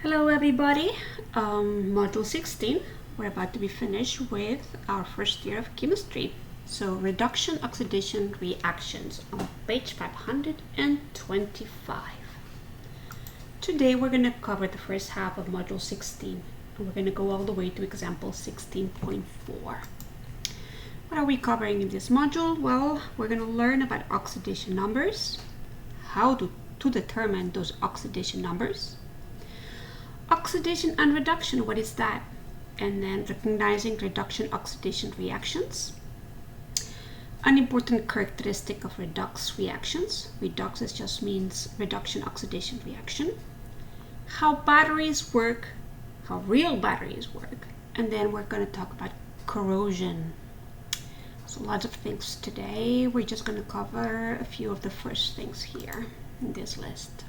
Hello everybody, Module 16. We're about to be finished with our first year of chemistry. So reduction oxidation reactions on page 525. Today we're going to cover the first half of Module 16 and we're going to go all the way to example 16.4. What are we covering in this module? Well, we're going to learn about oxidation numbers, how to determine those oxidation numbers, oxidation and reduction, what is that? And then recognizing reduction oxidation reactions. An important characteristic of redox reactions. Redox just means reduction oxidation reaction. How batteries work, how real batteries work. And then we're going to talk about corrosion. So lots of things today. We're just going to cover a few of the first things here in this list.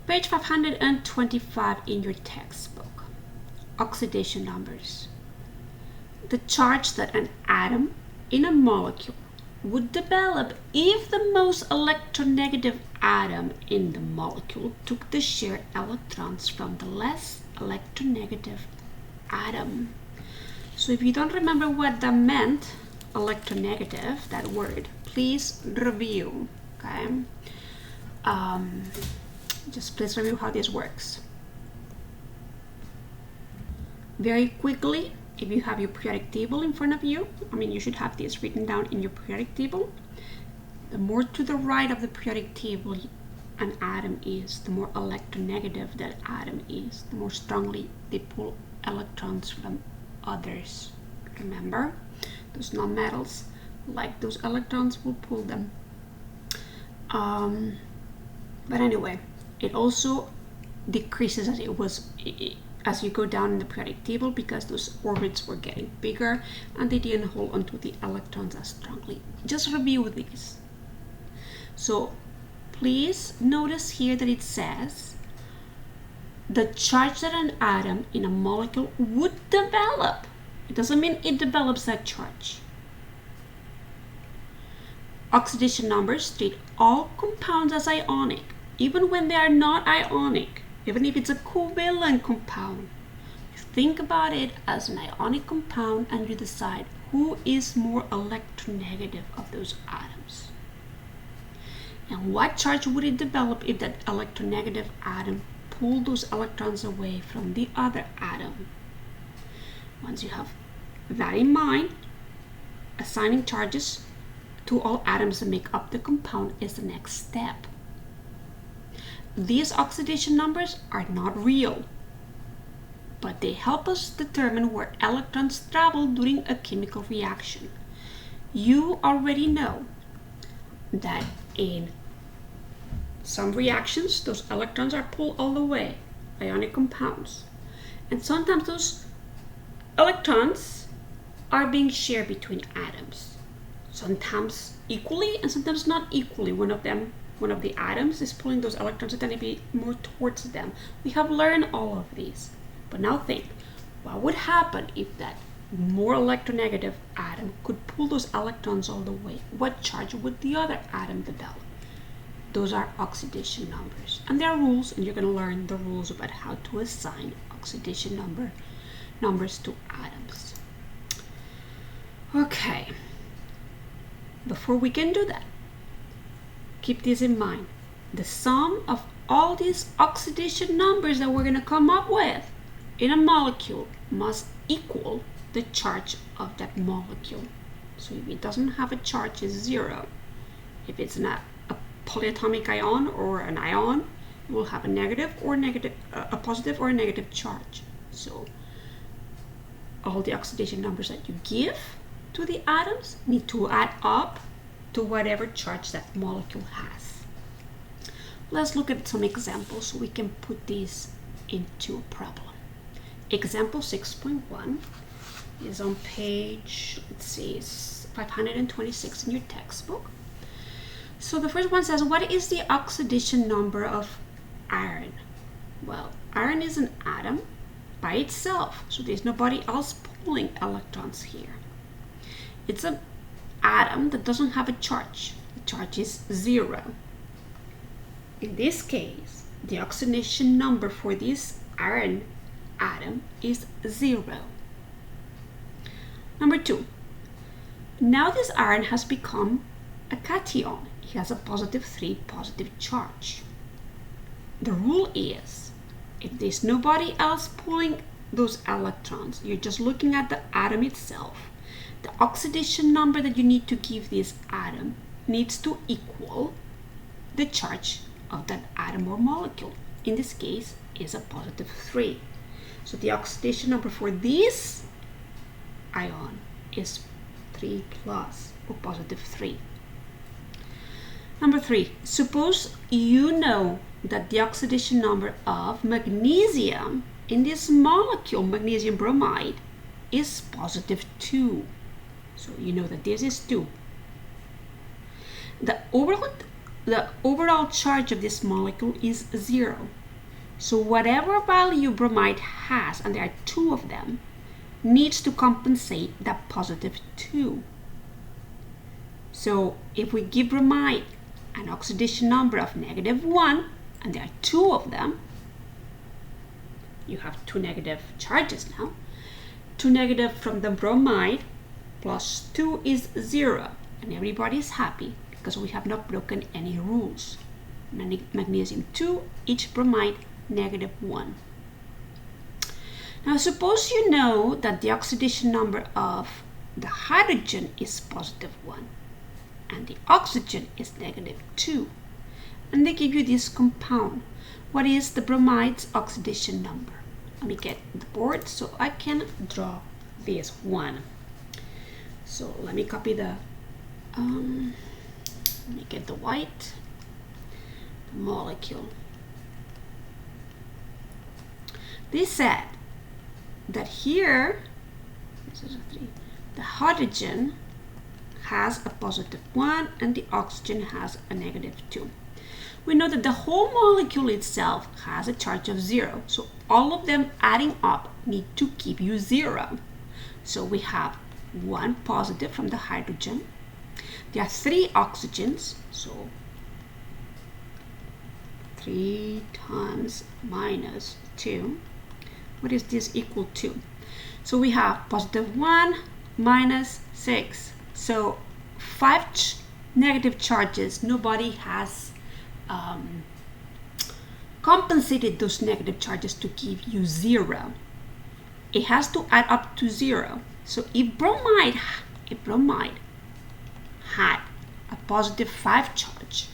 Page 525 in your textbook. Oxidation numbers. The charge that an atom in a molecule would develop if the most electronegative atom in the molecule took the shared electrons from the less electronegative atom. So if you don't remember what that meant, electronegative, that word, please review, okay? Just please review how this works. Very quickly, if you have your periodic table in front of you, you should have this written down in your periodic table. The more to the right of the periodic table an atom is, the more electronegative that atom is, the more strongly they pull electrons from others. Remember, those nonmetals, like those electrons, will pull them. But anyway, it also decreases as you go down in the periodic table because those orbits were getting bigger and they didn't hold onto the electrons as strongly. Just review these. So please notice here that it says the charge that an atom in a molecule would develop. It doesn't mean it develops that charge. Oxidation numbers treat all compounds as ionic, even when they are not ionic, even if it's a covalent compound. You think about it as an ionic compound and you decide who is more electronegative of those atoms. And what charge would it develop if that electronegative atom pulled those electrons away from the other atom? Once you have that in mind, assigning charges to all atoms that make up the compound is the next step. These oxidation numbers are not real, but they help us determine where electrons travel during a chemical reaction. You already know that in some reactions, those electrons are pulled all the way, ionic compounds. And sometimes those electrons are being shared between atoms. Sometimes equally and sometimes not equally. One of the atoms is pulling those electrons and then it be more towards them. We have learned all of these. But now think, what would happen if that more electronegative atom could pull those electrons all the way? What charge would the other atom develop? Those are oxidation numbers. And there are rules, and you're going to learn the rules about how to assign oxidation numbers to atoms. Okay. Before we can do that, keep this in mind. The sum of all these oxidation numbers that we're going to come up with in a molecule must equal the charge of that molecule. So if it doesn't have a charge, it's 0. If it's a polyatomic ion or an ion, it will have a positive or a negative charge. So all the oxidation numbers that you give to the atoms need to add up to whatever charge that molecule has. Let's look at some examples so we can put these into a problem. Example 6.1 is on page, 526 in your textbook. So the first one says, what is the oxidation number of iron? Well, iron is an atom by itself, so there's nobody else pulling electrons here. It's an atom that doesn't have a charge. The charge is 0. In this case, the oxidation number for this iron atom is 0. Number 2, now this iron has become a cation. It has a positive 3 positive charge. The rule is, if there's nobody else pulling those electrons, you're just looking at the atom itself, the oxidation number that you need to give this atom needs to equal the charge of that atom or molecule. In this case, is a positive 3. So the oxidation number for this ion is 3 plus, or positive 3. Number 3, suppose you know that the oxidation number of magnesium in this molecule, magnesium bromide, is positive 2. So you know that this is 2. The overall charge of this molecule is 0. So whatever value bromide has, and there are 2 of them, needs to compensate that positive 2. So if we give bromide an oxidation number of -1, and there are 2 of them, you have 2 negative charges now. 2 negative from the bromide plus 2 is 0, and everybody is happy because we have not broken any rules. Magnesium 2, each bromide -1. Now suppose you know that the oxidation number of the hydrogen is positive 1 and the oxygen is -2, and they give you this compound. What is the bromide's oxidation number? Let me get the board so I can draw this one. So let me copy the let me get the white molecule. They said that here, this is a 3, the hydrogen has a positive 1 and the oxygen has a -2. We know that the whole molecule itself has a charge of 0, so all of them adding up need to give you 0. So we have 1 positive from the hydrogen. There are 3 oxygens, so 3 times -2. What is this equal to? So we have positive 1 minus 6. So 5 negative charges. Nobody has compensated those negative charges to give you 0. It has to add up to 0. So if bromide had a positive 5 charge,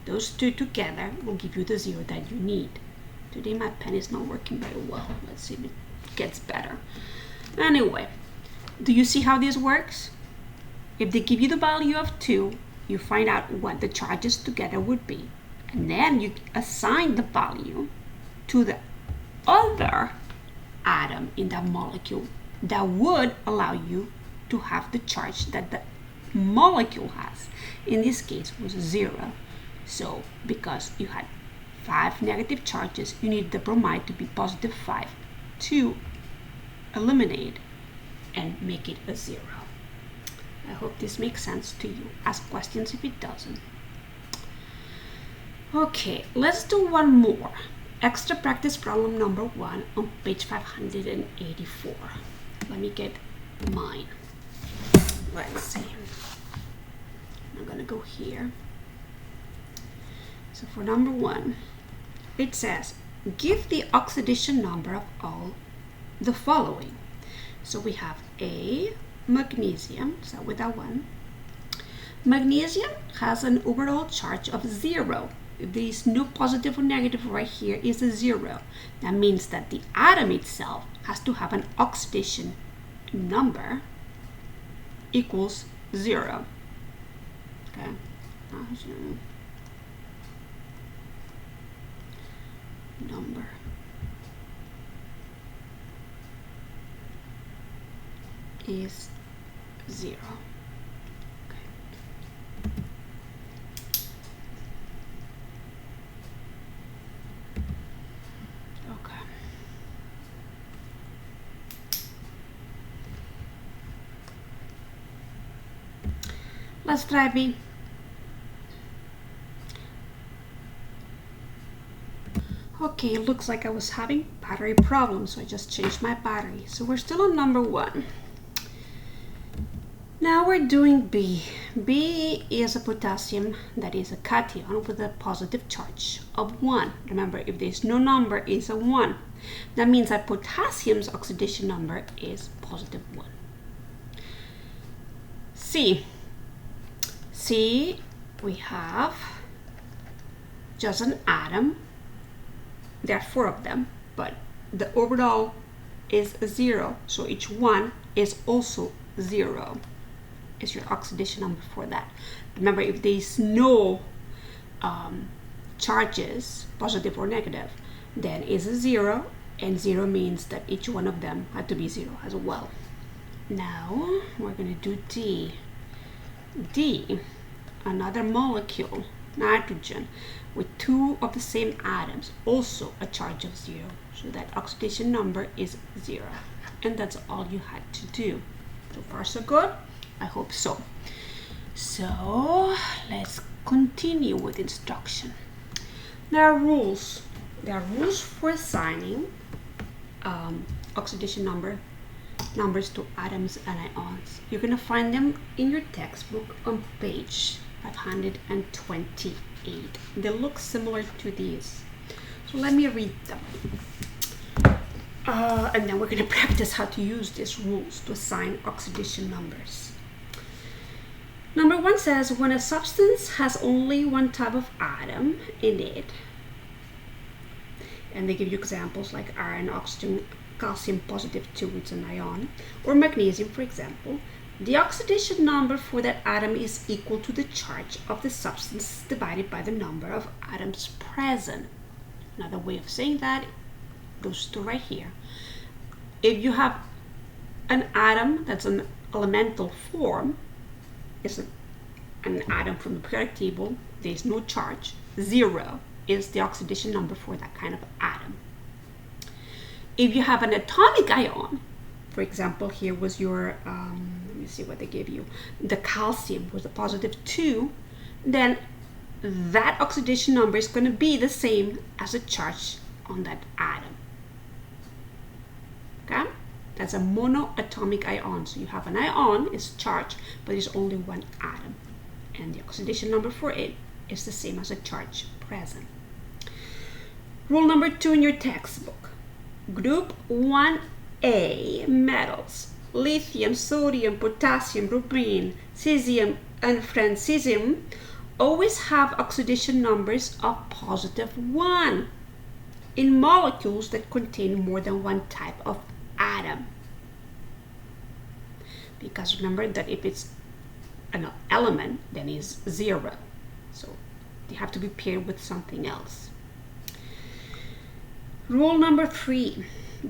those 2 together will give you the 0 that you need. Today my pen is not working very well. Let's see if it gets better. Anyway, do you see how this works? If they give you the value of 2, you find out what the charges together would be, and then you assign the value to the other atom in that molecule that would allow you to have the charge that the molecule has. In this case was 0. So because you had 5 negative charges, you need the bromide to be positive 5 to eliminate and make it a 0. I hope this makes sense to you. Ask questions if it doesn't. Okay, let's do one more. Extra practice problem number 1 on page 584. Let me get mine. Let's see. I'm gonna go here. So for number 1, it says, give the oxidation number of all the following. So we have A, magnesium, so with that one. Magnesium has an overall charge of 0. If there is no positive or negative right here, is a 0. That means that the atom itself has to have an oxidation number equals 0. Okay. Number is 0. Okay. Okay. Let's try B. Okay, it looks like I was having battery problems, so I just changed my battery. So we're still on number 1. Now we're doing B. B is a potassium that is a cation with a positive charge of 1. Remember, if there's no number, it's a 1. That means that potassium's oxidation number is positive 1. C. C, we have just an atom. There are 4 of them, but the orbital is 0, so each one is also 0. Is your oxidation number for that. Remember, if there's no charges, positive or negative, then it's a 0, and 0 means that each one of them had to be 0 as well. Now we're going to do D. D, another molecule, nitrogen, with 2 of the same atoms, also a charge of 0. So that oxidation number is 0. And that's all you had to do. So far so good? I hope so. So let's continue with instruction. There are rules. There are rules for assigning oxidation numbers to atoms and ions. You're going to find them in your textbook on page 528. They look similar to these. So let me read them. And then we're going to practice how to use these rules to assign oxidation numbers. Number 1 says, when a substance has only one type of atom in it, and they give you examples like iron, oxygen, calcium positive 2, it's an ion, or magnesium, for example, the oxidation number for that atom is equal to the charge of the substance divided by the number of atoms present. Another way of saying that, those 2 right here. If you have an atom that's an elemental form, is an atom from the periodic table, there's no charge, 0 is the oxidation number for that kind of atom. If you have an atomic ion, for example, here was your, let me see what they gave you, the calcium was a positive 2, then that oxidation number is going to be the same as the charge on that atom. Okay? That's a monoatomic ion. So you have an ion, it's charged, but there's only one atom. And the oxidation number for it is the same as the charge present. Rule number 2 in your textbook. Group 1A metals, lithium, sodium, potassium, rubin, cesium, and francium, always have oxidation numbers of positive 1 in molecules that contain more than one type of atom. Because remember that if it's an element, then it's 0. So they have to be paired with something else. Rule number 3.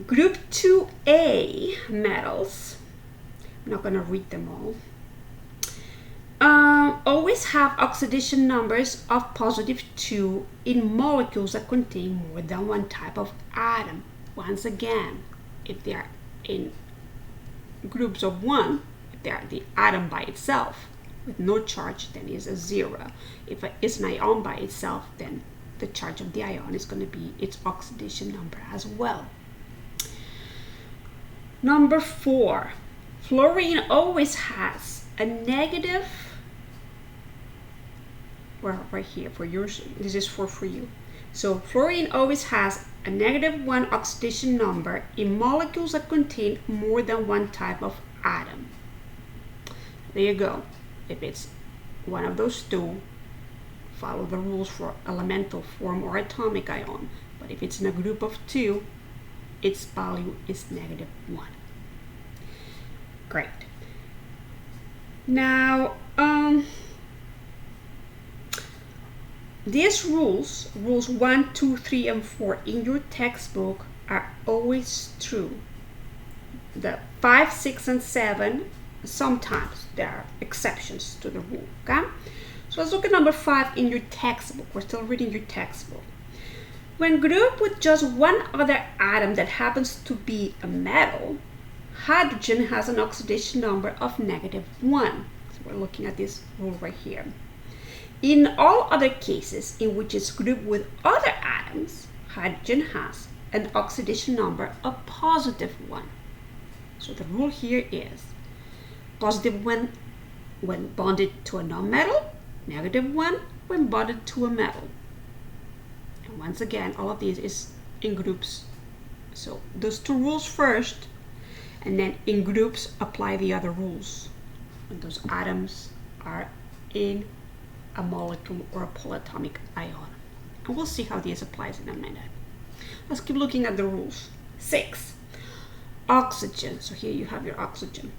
Group 2A metals, I'm not going to read them all, always have oxidation numbers of positive 2 in molecules that contain more than one type of atom. Once again, if they are in groups of 1, if they are the atom by itself with no charge, then it's a 0. If it's an ion by itself, then the charge of the ion is going to be its oxidation number as well. Number 4, fluorine always has a negative, well, right here for yours, this is for you. So fluorine always has a -1 oxidation number in molecules that contain more than one type of atom. There you go. If it's one of those 2, follow the rules for elemental form or atomic ion. But if it's in a group of 2, its value is -1. Great. Now, these rules 1, 2, 3, and 4 in your textbook are always true. The 5, 6, and 7, sometimes there are exceptions to the rule. Okay? So let's look at number 5 in your textbook. We're still reading your textbook. When grouped with just one other atom that happens to be a metal, hydrogen has an oxidation number of -1. So we're looking at this rule right here. In all other cases in which it's grouped with other atoms, hydrogen has an oxidation number of positive 1. So the rule here is positive 1 when bonded to a nonmetal, negative 1 when bonded to a metal. And once again, all of these is in groups. So those two rules first, and then in groups apply the other rules when those atoms are in a molecule or a polyatomic ion. And we'll see how this applies in a minute. Let's keep looking at the rules. 6. Oxygen. So here you have your oxygen.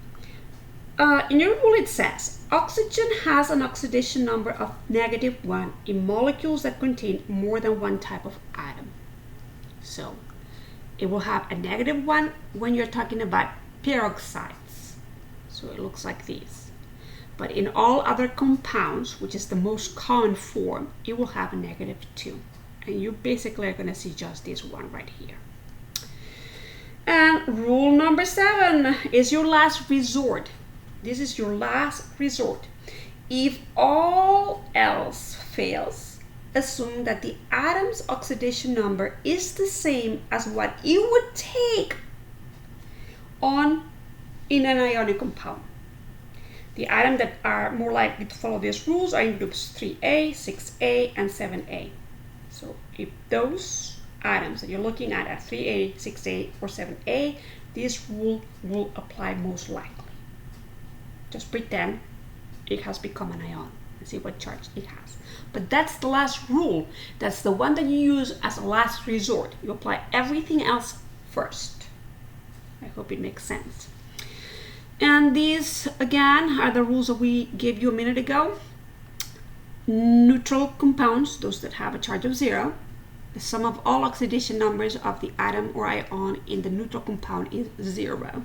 In your rule it says oxygen has an oxidation number of negative 1 in molecules that contain more than one type of atom. So it will have a negative 1 when you're talking about peroxides. So it looks like this. But in all other compounds, which is the most common form, it will have a negative 2. And you basically are going to see just this one right here. And rule number 7 is your last resort. This is your last resort. If all else fails, assume that the atom's oxidation number is the same as what it would take in an ionic compound. The atoms that are more likely to follow these rules are in groups 3A, 6A, and 7A. So if those atoms that you're looking at 3A, 6A, or 7A, this rule will apply most likely. Just pretend it has become an ion and see what charge it has. But that's the last rule. That's the one that you use as a last resort. You apply everything else first. I hope it makes sense. And these, again, are the rules that we gave you a minute ago. Neutral compounds, those that have a charge of 0, the sum of all oxidation numbers of the atom or ion in the neutral compound is 0.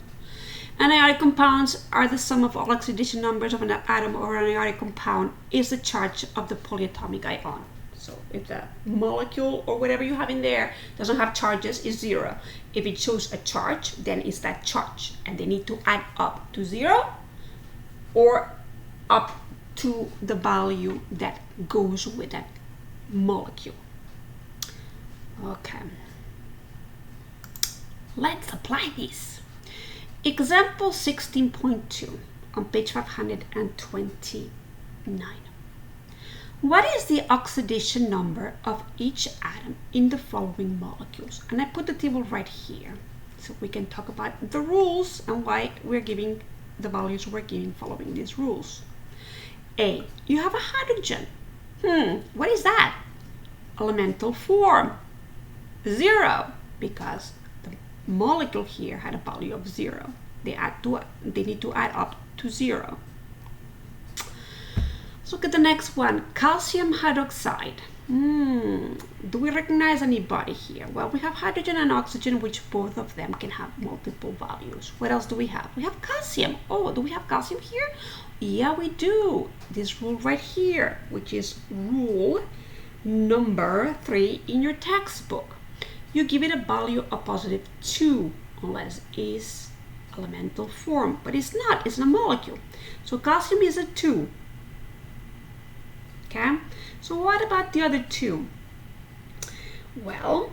Anionic compounds are the sum of all oxidation numbers of an atom or an ionic compound is the charge of the polyatomic ion. So if the molecule or whatever you have in there doesn't have charges, it's 0. If it shows a charge, then it's that charge. And they need to add up to 0 or up to the value that goes with that molecule. Okay. Let's apply this. Example 16.2 on page 529. What is the oxidation number of each atom in the following molecules? And I put the table right here so we can talk about the rules and why we're giving the values we're giving following these rules. A, you have a hydrogen. What is that? Elemental form. 0, because the molecule here had a value of 0. They need to add up to 0. Let's look at the next one. Calcium hydroxide. Do we recognize anybody here? Well, we have hydrogen and oxygen, which both of them can have multiple values. What else do we have? We have calcium. Oh, do we have calcium here? Yeah, we do. This rule right here, which is rule number 3 in your textbook. You give it a value of positive 2 unless it's elemental form, but it's not. It's a molecule. So calcium is a 2. Okay, so what about the other 2? Well,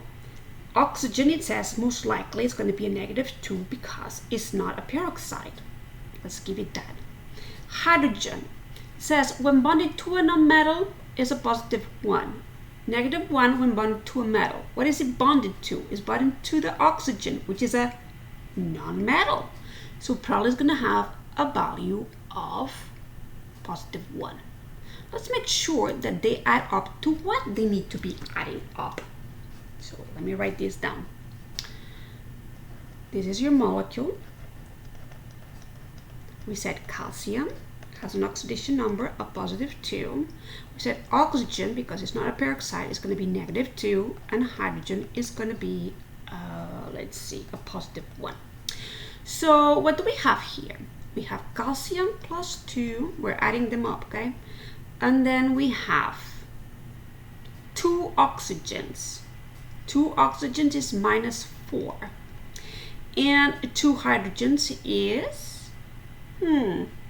oxygen, it says most likely it's going to be a negative 2 because it's not a peroxide. Let's give it that. Hydrogen says when bonded to a nonmetal is a positive 1. Negative 1 when bonded to a metal. What is it bonded to? It's bonded to the oxygen, which is a nonmetal. So probably it's going to have a value of positive 1. Let's make sure that they add up to what they need to be adding up. So let me write this down. This is your molecule. We said calcium has an oxidation number of positive 2. We said oxygen, because it's not a peroxide, is going to be negative 2. And hydrogen is going to be, let's see, a positive 1. So what do we have here? We have calcium plus 2. We're adding them up, okay? And then we have 2 oxygens. 2 oxygens is minus 4. And 2 hydrogens is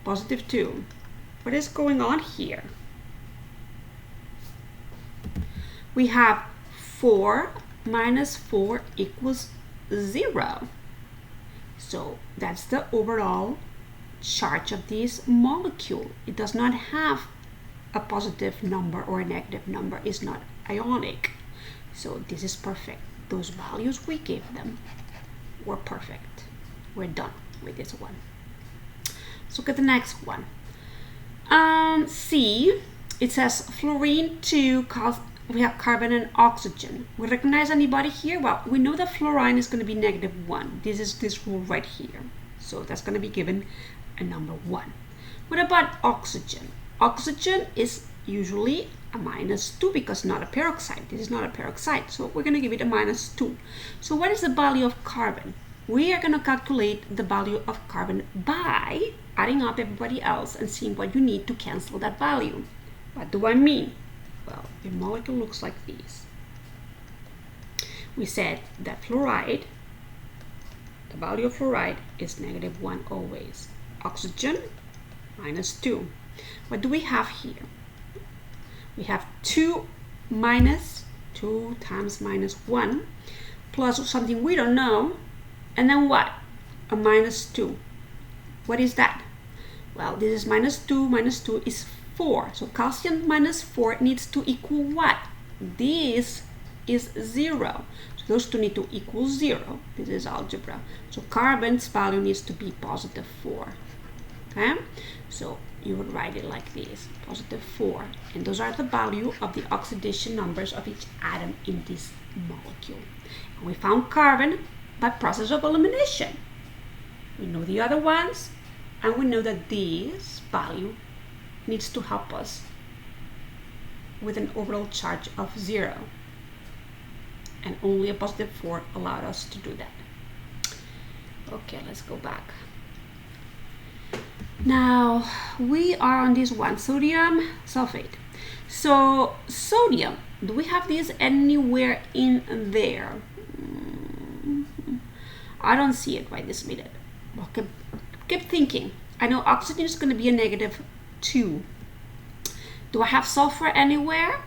positive 2. What is going on here? We have 4 minus 4 equals 0. So that's the overall charge of this molecule. It does not have a positive number or a negative number. It's not ionic. So this is perfect. Those values we gave them were perfect. We're done with this one. Let's look at the next one. C, it says fluorine 2, we have carbon and oxygen. We recognize anybody here? Well, we know that fluorine is going to be -1. This is this rule right here. So that's going to be given a number 1. What about oxygen? Oxygen is usually a -2 because not a peroxide. This is not a peroxide. So we're going to give it a -2. So what is the value of carbon? We are going to calculate the value of carbon by adding up everybody else and seeing what you need to cancel that value. What do I mean? Well, the molecule looks like this. We said that fluoride, the value of fluoride is -1 always. Oxygen, -2. What do we have here? We have 2 times -1 plus something we don't know, and then what? A -2. What is that? Well, this is -2 is 4. So calcium -4 needs to equal what? This is 0. So those two need to equal 0. This is algebra. So carbon's value needs to be +4. Okay? So you would write it like this, +4. And those are the value of the oxidation numbers of each atom in this molecule. And we found carbon by process of elimination. We know the other ones, and we know that this value needs to help us with an overall charge of 0. And only a +4 allowed us to do that. Okay, let's go back. Now, we are on this one, sodium sulfate. So, sodium, do we have this anywhere in there? I don't see it right this minute. Okay, keep thinking. I know oxygen is going to be a -2. Do I have sulfur anywhere?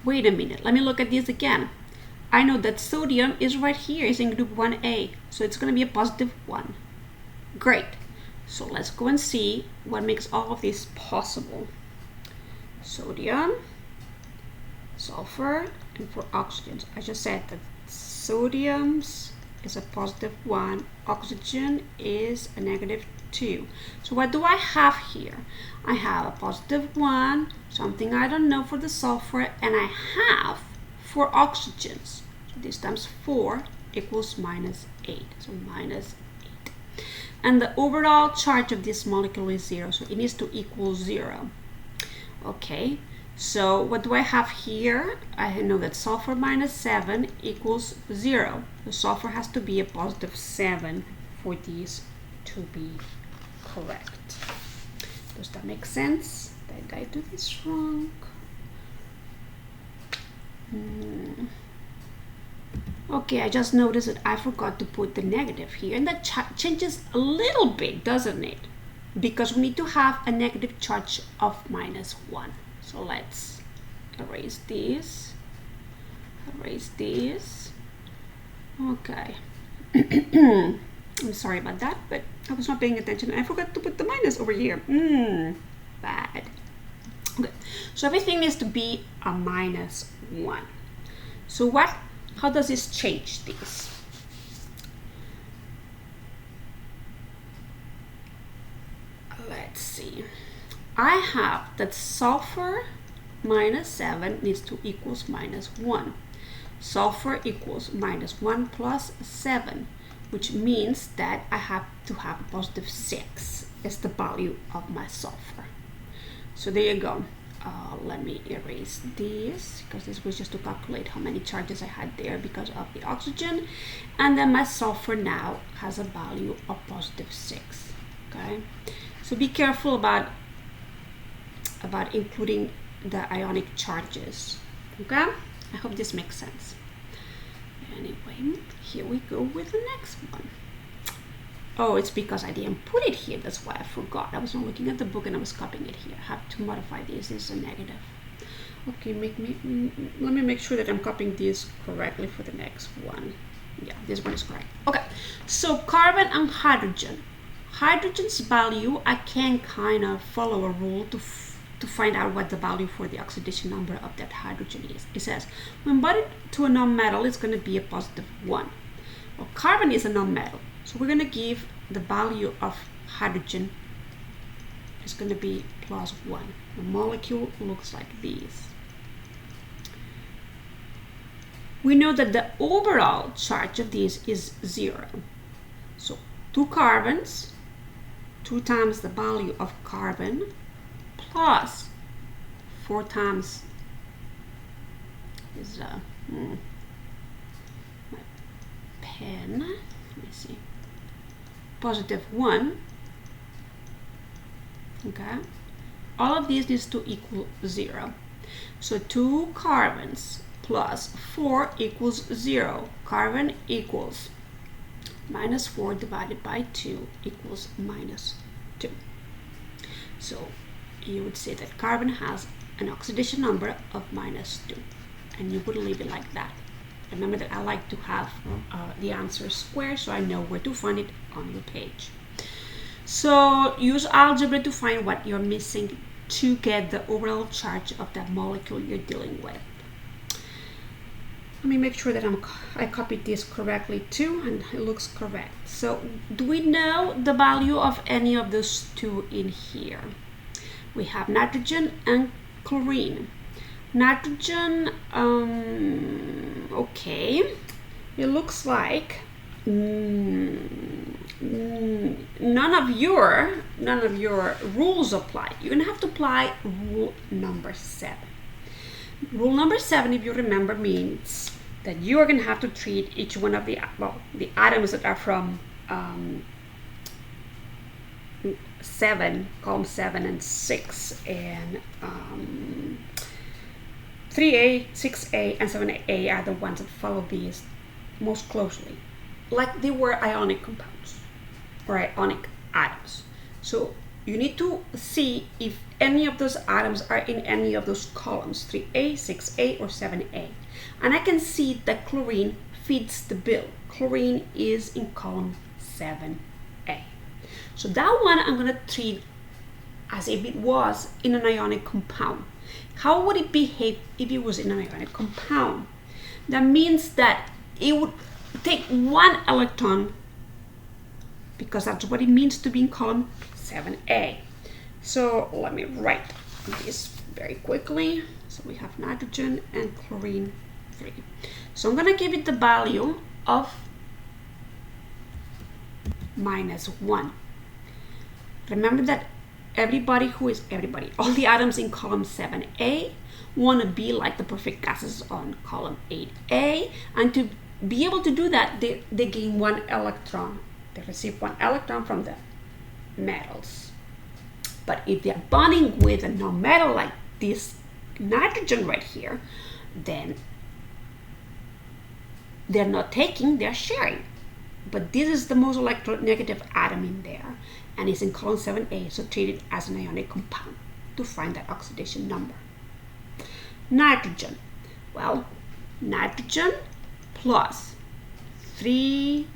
Wait a minute, let me look at this again. I know that sodium is right here, it's in group 1A, so it's going to be a +1. Great. So let's go and see what makes all of this possible. Sodium, sulfur, and for oxygens. I just said that sodium's is a +1, oxygen is a -2. So what do I have here? I have a +1, something I don't know for the sulfur, and I have for oxygens. So this times 4 equals -8. So -8. And the overall charge of this molecule is 0, so it needs to equal 0. Okay, so what do I have here? I know that sulfur -7 equals 0. The sulfur has to be a +7 for these to be correct. Does that make sense? Did I do this wrong? Okay, I just noticed that I forgot to put the negative here, and that changes a little bit, doesn't it? Because we need to have a negative charge of -1. So let's erase this. Erase this. Okay. I'm sorry about that, but I was not paying attention. I forgot to put the minus over here. Bad. Okay. So everything needs to be a -1. So how does this change this? Let's see. I have that sulfur -7 needs to equals -1. Sulfur equals -1 plus 7, which means that I have to have a +6 as the value of my sulfur. So there you go. Let me erase this, because this was just to calculate how many charges I had there because of the oxygen. And then my sulfur now has a value of +6. Okay, so be careful about including the ionic charges. Okay, I hope this makes sense. Anyway, here we go with the next one. Oh, it's because I didn't put it here. That's why I forgot. I was not looking at the book and I was copying it here. I have to modify this. This is a negative. Okay, let me make sure that I'm copying this correctly for the next one. Yeah, this one is correct. Okay, so carbon and hydrogen. Hydrogen's value, I can kind of follow a rule to find out what the value for the oxidation number of that hydrogen is. It says when bonded to a non-metal, it's going to be a positive 1. Well, carbon is a non-metal, so we're going to give the value of hydrogen is going to be plus 1. The molecule looks like this. We know that the overall charge of this is 0. So 2 carbons, 2 times the value of carbon, plus 4 times is my pen. Let me see. Positive 1. Okay. All of these needs to equal 0. So 2 carbons plus 4 equals 0. Carbon equals minus 4 divided by 2 equals minus 2. So you would say that carbon has an oxidation number of minus 2. And you would leave it like that. Remember that I like to have the answer square so I know where to find it on your page. So use algebra to find what you're missing to get the overall charge of that molecule you're dealing with. Let me make sure that I copied this correctly too, and it looks correct. So do we know the value of any of those two in here? We have nitrogen and chlorine. Nitrogen, okay, it looks like none of your rules apply. You're gonna have to apply rule number 7. Rule number 7, if you remember, means that you are gonna have to treat each one of the atoms that are from 7, column 7 and 6, and 3A, 6A, and 7A are the ones that follow these most closely, like they were ionic compounds or ionic atoms. So you need to see if any of those atoms are in any of those columns, 3A, 6A, or 7A. And I can see that chlorine fits the bill. Chlorine is in column 7A. So that one I'm going to treat as if it was in an ionic compound. How would it behave if it was in an ionic compound? That means that it would take 1 electron, because that's what it means to be in column 7A. So let me write this very quickly. So we have nitrogen and chlorine 3. So I'm going to give it the value of minus 1. Remember that all the atoms in column 7A want to be like the perfect gases on column 8A, and to be able to do that, they gain 1 electron. They receive 1 electron from the metals. But if they're bonding with a non-metal like this nitrogen right here, then they're not taking, they're sharing. But this is the most electronegative atom in there, and it's in column 7A, so treat it as an ionic compound to find that oxidation number. Nitrogen. Well, nitrogen plus 3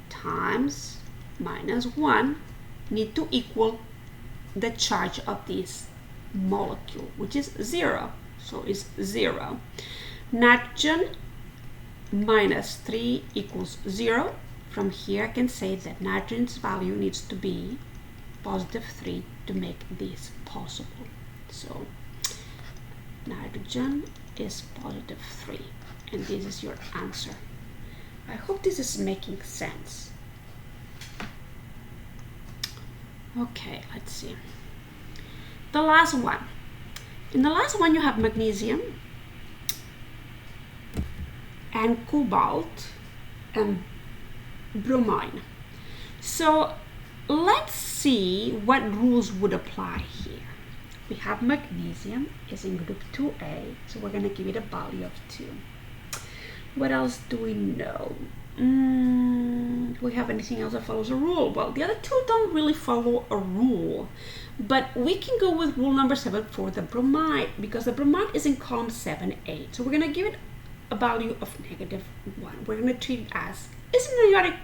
times minus 1 need to equal the charge of this molecule, which is 0. So it's 0. Nitrogen minus 3 equals 0. From here I can say that nitrogen's value needs to be positive 3 to make this possible. So nitrogen is positive 3, and this is your answer. I hope this is making sense. Okay, let's see. The last one. In the last one you have magnesium and cobalt and bromine. So let's see what rules would apply here. We have magnesium is in group 2A, so we're going to give it a value of 2. What else do we know? Do we have anything else that follows a rule? Well, the other two don't really follow a rule, but we can go with rule number 7 for the bromide, because the bromide is in column 7A. So we're going to give it a value of -1. We're going to treat it as it's an ionic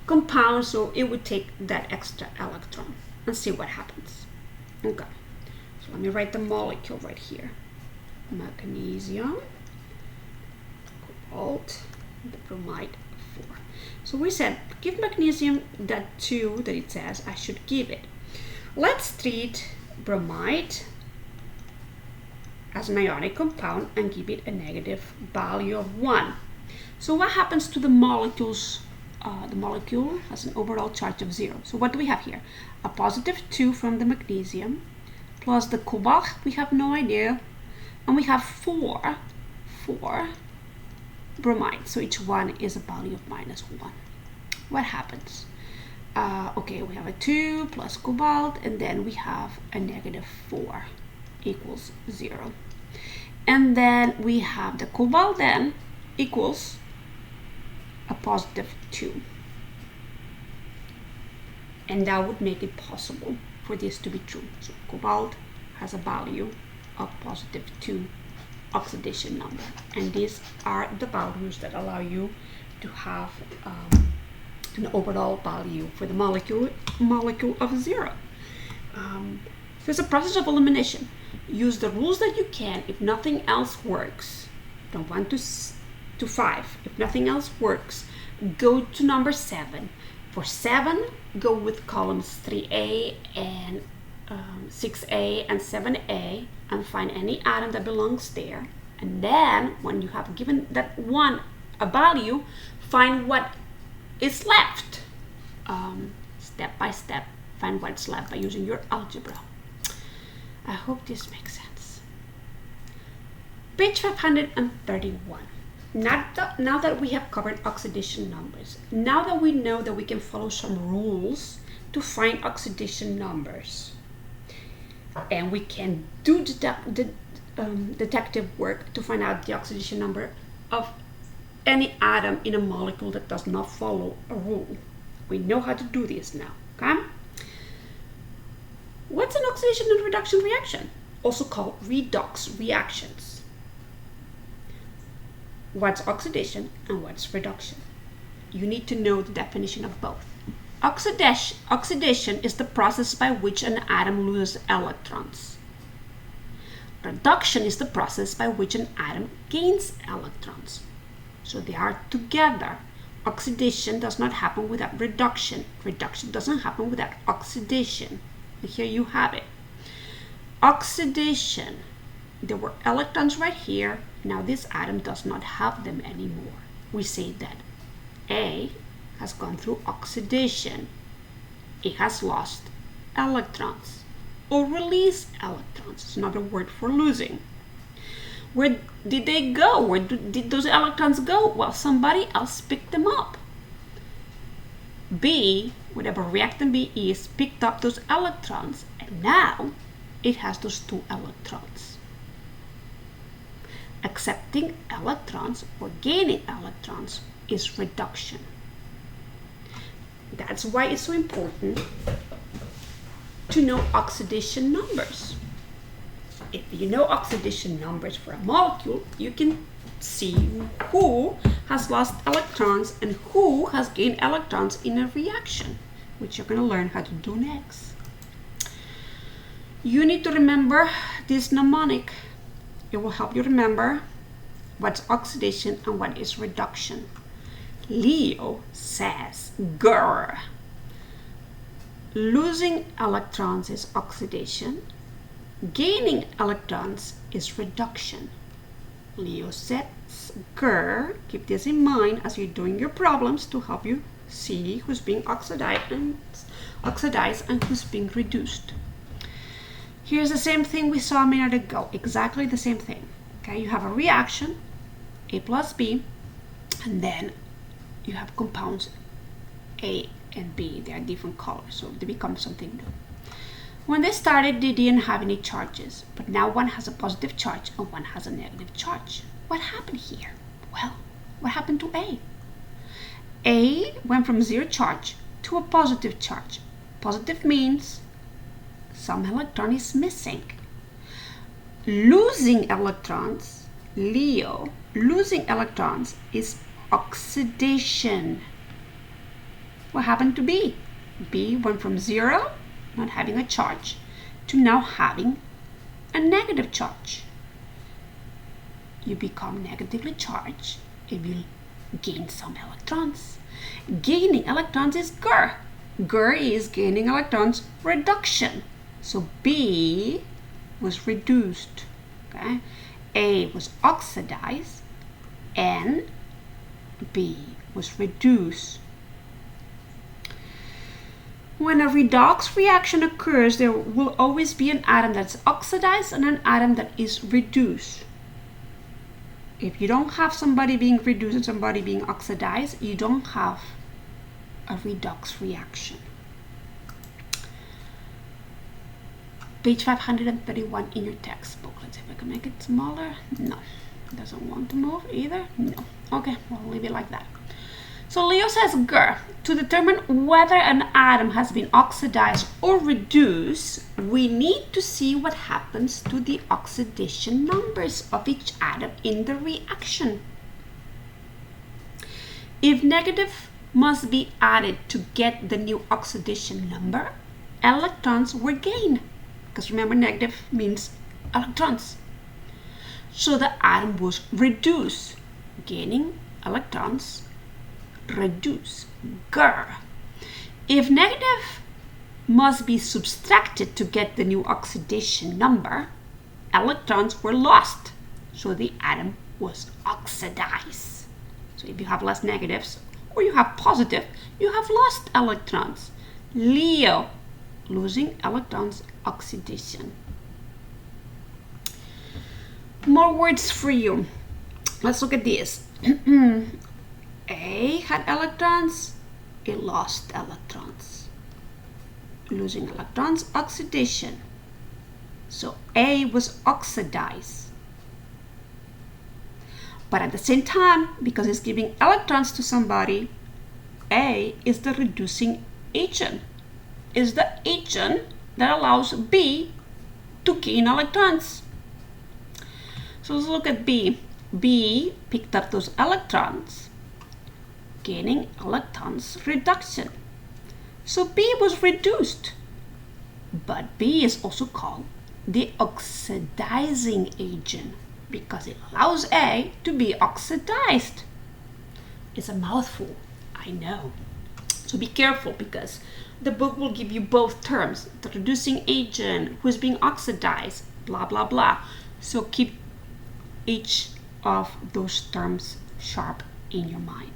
compound, so it would take that extra electron and see what happens. Okay, so let me write the molecule right here. Magnesium, cobalt, the bromide 4. So we said give magnesium that 2 that it says I should give it. Let's treat bromide as an ionic compound and give it a negative value of 1. So what happens to the molecules? The molecule has an overall charge of 0. So what do we have here? A +2 from the magnesium plus the cobalt, we have no idea, and we have 4 bromide. So each one is a value of -1. What happens? Okay, we have a 2 plus cobalt, and then we have a -4 equals 0. And then we have the cobalt then equals a +2. And that would make it possible for this to be true. So cobalt has a value of +2 oxidation number. And these are the values that allow you to have an overall value for the molecule of 0. So it's a process of elimination. Use the rules that you can. If nothing else works, from 1 to 5, if nothing else works, go to number 7. For 7, go with columns 3A and 6A and 7A and find any atom that belongs there. And then when you have given that one a value, find what is left. Step by step, find what's left by using your algebra. I hope this makes sense. Page 531. Now that we have covered oxidation numbers, now that we know that we can follow some rules to find oxidation numbers, and we can do detective work to find out the oxidation number of any atom in a molecule that does not follow a rule. We know how to do this now, okay? What's an oxidation and reduction reaction? Also called redox reactions. What's oxidation and what's reduction? You need to know the definition of both. Oxidation is the process by which an atom loses electrons. Reduction is the process by which an atom gains electrons. So they are together. Oxidation does not happen without reduction. Reduction doesn't happen without oxidation. And here you have it. Oxidation. There were electrons right here. Now this atom does not have them anymore. We say that A has gone through oxidation. It has lost electrons or released electrons. It's another word for losing. Where did they go? Where did those electrons go? Well, somebody else picked them up. B, whatever reactant B is, picked up those electrons, and now it has those 2 electrons. Accepting electrons or gaining electrons is reduction. That's why it's so important to know oxidation numbers. If you know oxidation numbers for a molecule, you can see who has lost electrons and who has gained electrons in a reaction, which you're going to learn how to do next. You need to remember this mnemonic. It will help you remember what's oxidation and what is reduction. Leo says, grr. Losing electrons is oxidation. Gaining electrons is reduction. Leo says, grr. Keep this in mind as you're doing your problems to help you see who's being oxidized and who's being reduced. Here's the same thing we saw a minute ago. Exactly the same thing. Okay, you have a reaction, A plus B, and then you have compounds A and B. They are different colors, so they become something new. When they started, they didn't have any charges, but now one has a positive charge and one has a negative charge. What happened here? Well, What happened to A? A went from 0 charge to a positive charge. Positive means some electron is missing. Losing electrons, Leo, losing electrons is oxidation. What happened to B? B went from 0, not having a charge, to now having a negative charge. You become negatively charged if you gain some electrons. Gaining electrons is GER. GER is gaining electrons reduction. So B was reduced. Okay? A was oxidized and B was reduced. When a redox reaction occurs, there will always be an atom that's oxidized and an atom that is reduced. If you don't have somebody being reduced and somebody being oxidized, you don't have a redox reaction. Page 531 in your textbook. Let's see if I can make it smaller. No, it doesn't want to move either. No. Okay, we'll leave it like that. So Leo says GER. To determine whether an atom has been oxidized or reduced, we need to see what happens to the oxidation numbers of each atom in the reaction. If negative must be added to get the new oxidation number, electrons were gained. Because remember, negative means electrons. So the atom was reduced, gaining electrons, reduce, GER. If negative must be subtracted to get the new oxidation number, electrons were lost, so the atom was oxidized. So if you have less negatives or you have positive, you have lost electrons. Leo, losing electrons, oxidation. More words for you. Let's look at this. A had electrons, it lost electrons. Losing electrons, oxidation. So A was oxidized. But at the same time, because it's giving electrons to somebody, A is the reducing agent. Is the agent that allows B to gain electrons. So let's look at B. B picked up those electrons, gaining electrons reduction. So B was reduced, but B is also called the oxidizing agent because it allows A to be oxidized. It's a mouthful, I know. So be careful because the book will give you both terms, the reducing agent who is being oxidized, blah, blah, blah. So keep each of those terms sharp in your mind.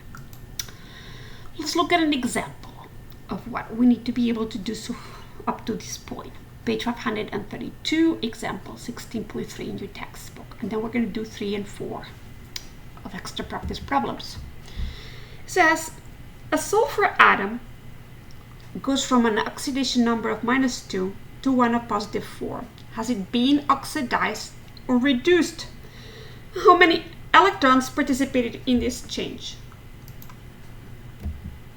Let's look at an example of what we need to be able to do so up to this point. Page 532, example 16.3 in your textbook. And then we're going to do 3 and 4 of extra practice problems. It says, a sulfur atom goes from an oxidation number of -2 to one of +4. Has it been oxidized or reduced? How many electrons participated in this change?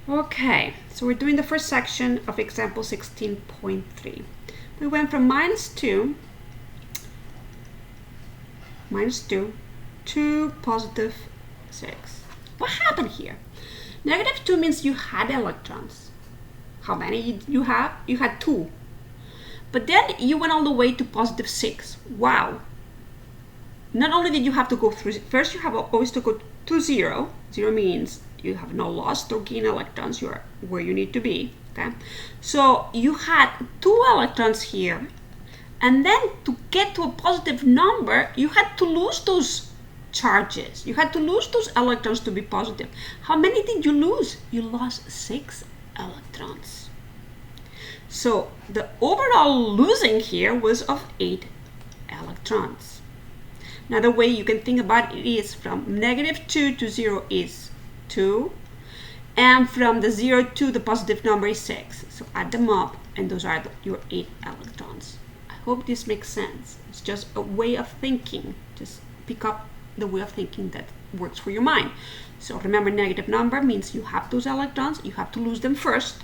Okay, so we're doing the first section of example 16.3. We went from -2 to +6. What happened here? -2 means you had electrons. How many did you have? You had 2. But then you went all the way to +6. Wow. Not only did you have to go through, first you have always to go to 0. 0 means you have no lost or gain electrons. You're where you need to be. Okay. So you had 2 electrons here. And then to get to a positive number, you had to lose those charges. You had to lose those electrons to be positive. How many did you lose? You lost 6 electrons. So the overall losing here was of 8 electrons. Now the way you can think about it is from -2 to 0 is 2, and from the 0 to the positive number is 6. So add them up, and those are your 8 electrons. I hope this makes sense. It's just a way of thinking. Just pick up the way of thinking that works for your mind. So remember, negative number means you have those electrons, you have to lose them first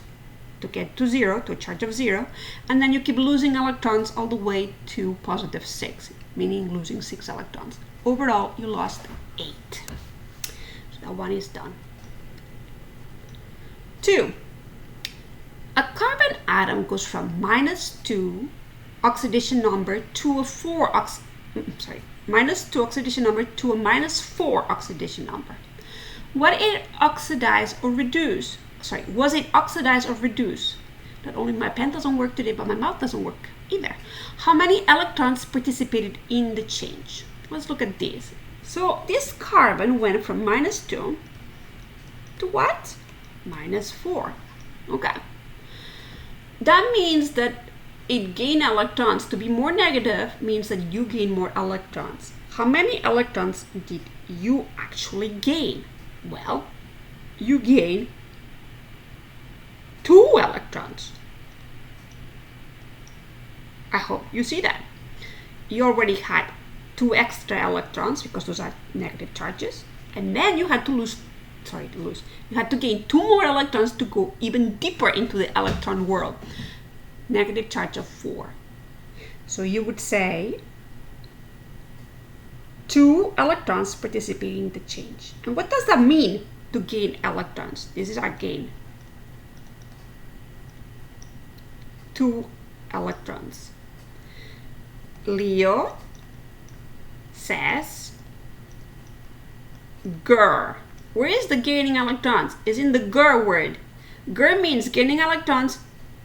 to get to 0, to a charge of 0, and then you keep losing electrons all the way to positive 6, meaning losing 6 electrons. Overall, you lost 8. So that one is done. 2. A carbon atom goes from -2 oxidation number to a -2 oxidation number to a -4 oxidation number. Was it oxidized or reduced? Not only my pen doesn't work today, but my mouth doesn't work either. How many electrons participated in the change? Let's look at this. So this carbon went from -2 to what? -4. Okay. That means that it gained electrons. To be more negative means that you gain more electrons. How many electrons did you actually gain? Well, you gain 2 electrons. I hope you see that. You already had 2 extra electrons because those are negative charges, and then you had to you had to gain 2 more electrons to go even deeper into the electron world. Negative charge of 4. So you would say 2 electrons participating in the change. And what does that mean, to gain electrons? This is our gain. 2 electrons. Leo says GR. Where is the gaining electrons? Is in the GR word. GR means gaining electrons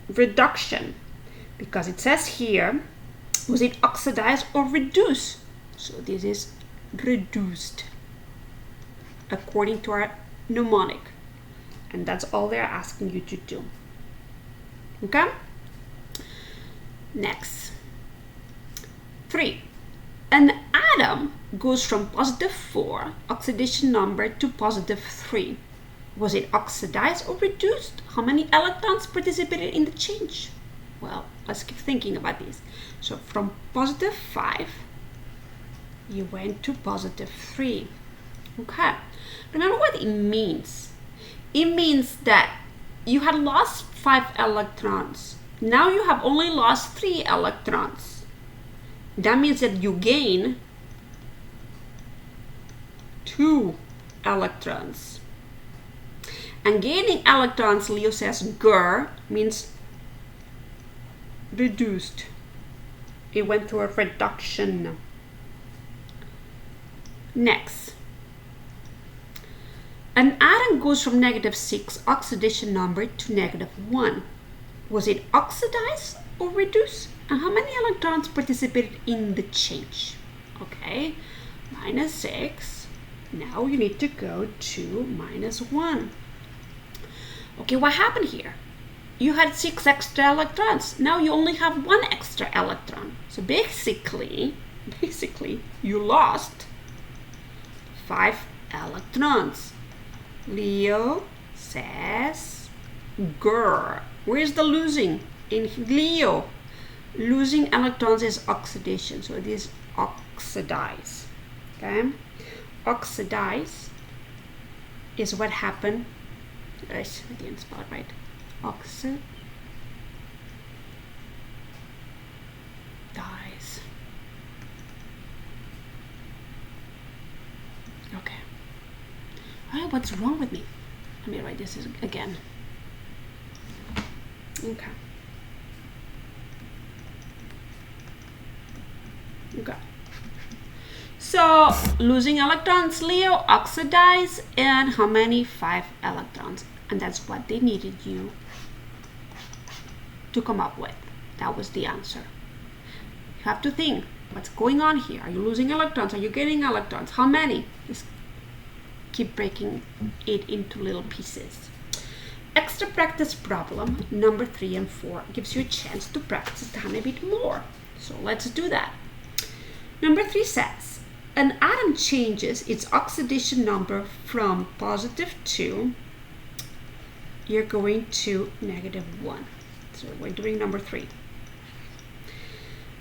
reduction, because it says here, was it oxidized or reduced? So this is reduced according to our mnemonic, and that's all they're asking you to do. Okay? Next. 3. An atom goes from +4 oxidation number to +3. Was it oxidized or reduced? How many electrons participated in the change? Well, let's keep thinking about this. So from +5, you went to +3. Okay. Remember what it means. It means that you had lost 5 electrons. Now you have only lost 3 electrons. That means that you gain 2 electrons. And gaining electrons, Leo says GR, means reduced. It went through a reduction. Next. An atom goes from -6 oxidation number to -1. Was it oxidized or reduced? And how many electrons participated in the change? Okay, -6. Now you need to go to -1. Okay, what happened here? You had 6 extra electrons. Now you only have 1 extra electron. So basically, you lost 5 electrons. Leo says GR. Where's the losing? In Leo, losing electrons is oxidation. So it is oxidize. Okay? Oxidize is what happened. I didn't spell it right. Oxidize. Okay. Alright, what's wrong with me? Let me write this again. Okay. Okay. So losing electrons, Leo, oxidize, and how many? 5 electrons. And that's what they needed you to come up with. That was the answer. You have to think, what's going on here? Are you losing electrons? Are you getting electrons? How many? Just keep breaking it into little pieces. Extra practice problem number 3 and 4 gives you a chance to practice a tiny bit more. So let's do that. Number 3 says, an atom changes its oxidation number from +2, you're going to -1. So we're doing number 3.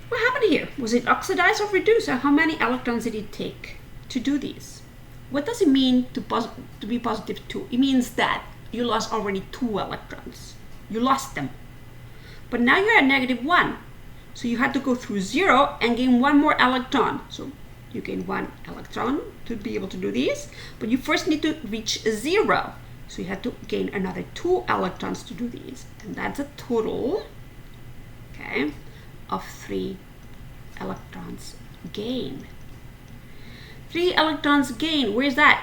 What happened here? Was it oxidized or reduced? And how many electrons did it take to do this? what does it mean to be positive 2? It means that you lost already 2 electrons. You lost them. But now you're at negative 1. So you had to go through 0 and gain 1 more electron. So you gain 1 electron to be able to do this. But you first need to reach 0. So you had to gain another 2 electrons to do these. And that's a total, okay, of 3 electrons gain. 3 electrons gain. Where's that?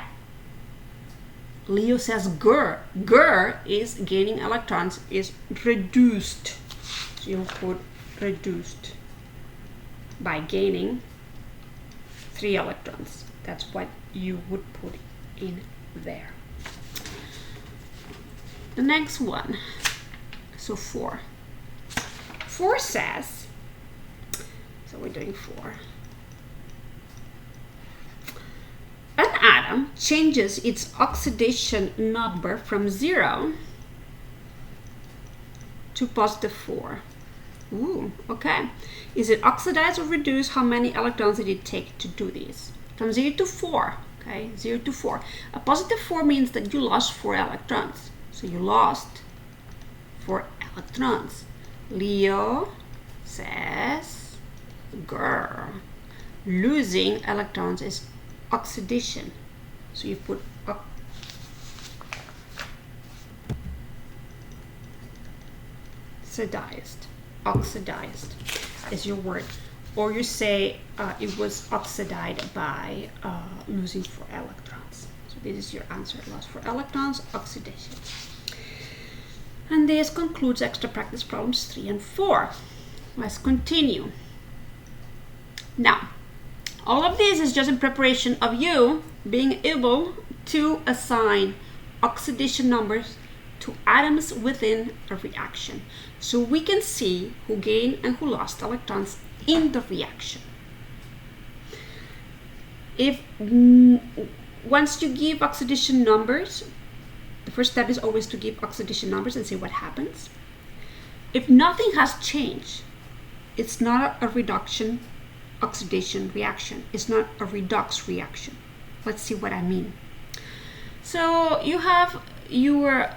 Leo says GER. GER is gaining electrons, is reduced. So you'll put reduced by gaining 3 electrons. That's what you would put in there. The next one, so 4. 4 says, so we're doing 4. An atom changes its oxidation number from 0 to positive 4. Ooh, okay. Is it oxidized or reduced? How many electrons did it take to do this? From 0 to 4, okay, 0 to 4. A positive 4 means that you lost 4 electrons. So you lost 4 electrons. Leo says, girl, losing electrons is oxidation. So you put oxidized. Oxidized is your word. Or you say it was oxidized by losing 4 electrons. So this is your answer. Lost 4 electrons, oxidation. And this concludes extra practice problems 3 and 4. Let's continue. Now, all of this is just in preparation of you being able to assign oxidation numbers to atoms within a reaction. So we can see who gained and who lost electrons in the reaction. If once you give oxidation numbers, the first step is always to give oxidation numbers and see what happens. If nothing has changed, it's not a reduction oxidation reaction. It's not a redox reaction. Let's see what I mean. So you have your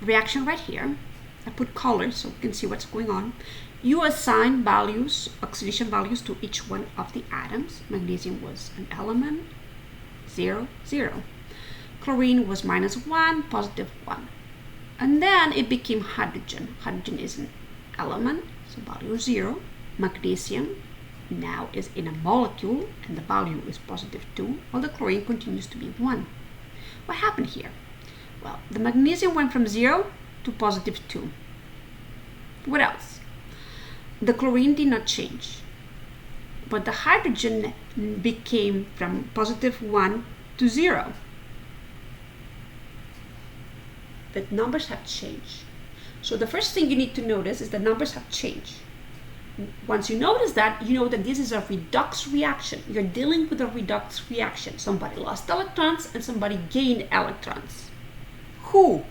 reaction right here. I put colors so we can see what's going on. You assign values, oxidation values, to each one of the atoms. Magnesium was an element, 0, 0. Chlorine was -1, +1. And then it became hydrogen. Hydrogen is an element, so value 0. Magnesium now is in a molecule, and the value is +2, while the chlorine continues to be 1. What happened here? Well, the magnesium went from 0 to +2. What else? The chlorine did not change, but the hydrogen became from +1 to 0. The numbers have changed. So the first thing you need to notice is the numbers have changed. Once you notice that, you know that this is a redox reaction. You're dealing with a redox reaction. Somebody lost electrons and somebody gained electrons. Who?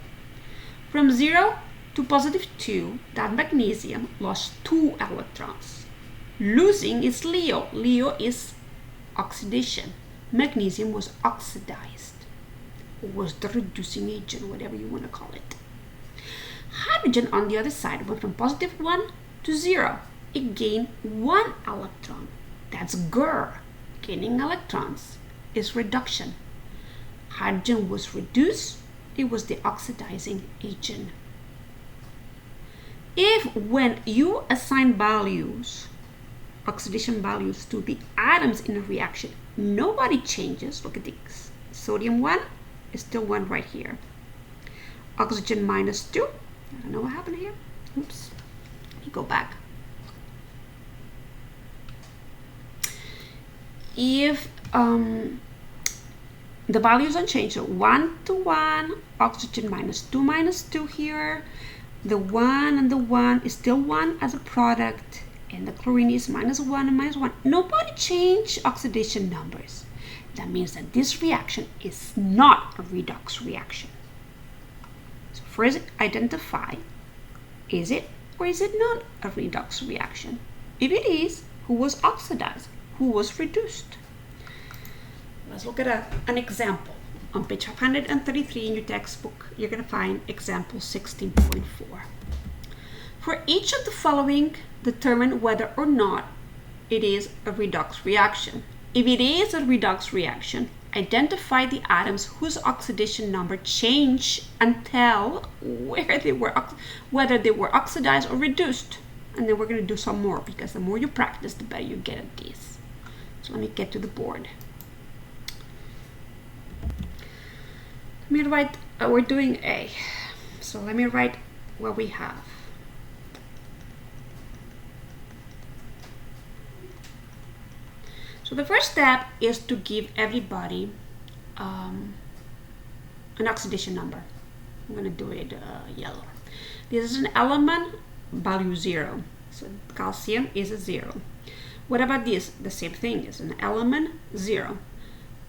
From 0 to +2, that magnesium lost 2 electrons. Losing is Leo. Leo is oxidation. Magnesium was oxidized. It was the reducing agent, whatever you want to call it. Hydrogen, on the other side, went from +1 to 0. It gained 1 electron. That's GER. Gaining electrons is reduction. Hydrogen was reduced. It was the oxidizing agent. If when you assign values, oxidation values, to the atoms in a reaction, nobody changes. Look at this. Sodium 1 is still 1 right here. Oxygen -2. I don't know what happened here. Oops. Let me go back. If the values unchanged, so 1 to 1, oxygen -2 here. The 1 and the 1 is still 1 as a product, and the chlorine is -1 and -1. Nobody changed oxidation numbers. That means that this reaction is not a redox reaction. So first identify, is it or is it not a redox reaction? If it is, who was oxidized? Who was reduced? Let's look at an example. On page 533 in your textbook, you're going to find example 16.4. For each of the following, determine whether or not it is a redox reaction. If it is a redox reaction, identify the atoms whose oxidation number changed and tell whether they were oxidized or reduced. And then we're going to do some more, because the more you practice, the better you get at this. So let me get to the board. Let me write, we're doing A. So let me write what we have. So the first step is to give everybody an oxidation number. I'm going to do it yellow. This is an element, value 0. So calcium is a 0. What about this? The same thing, is an element, 0.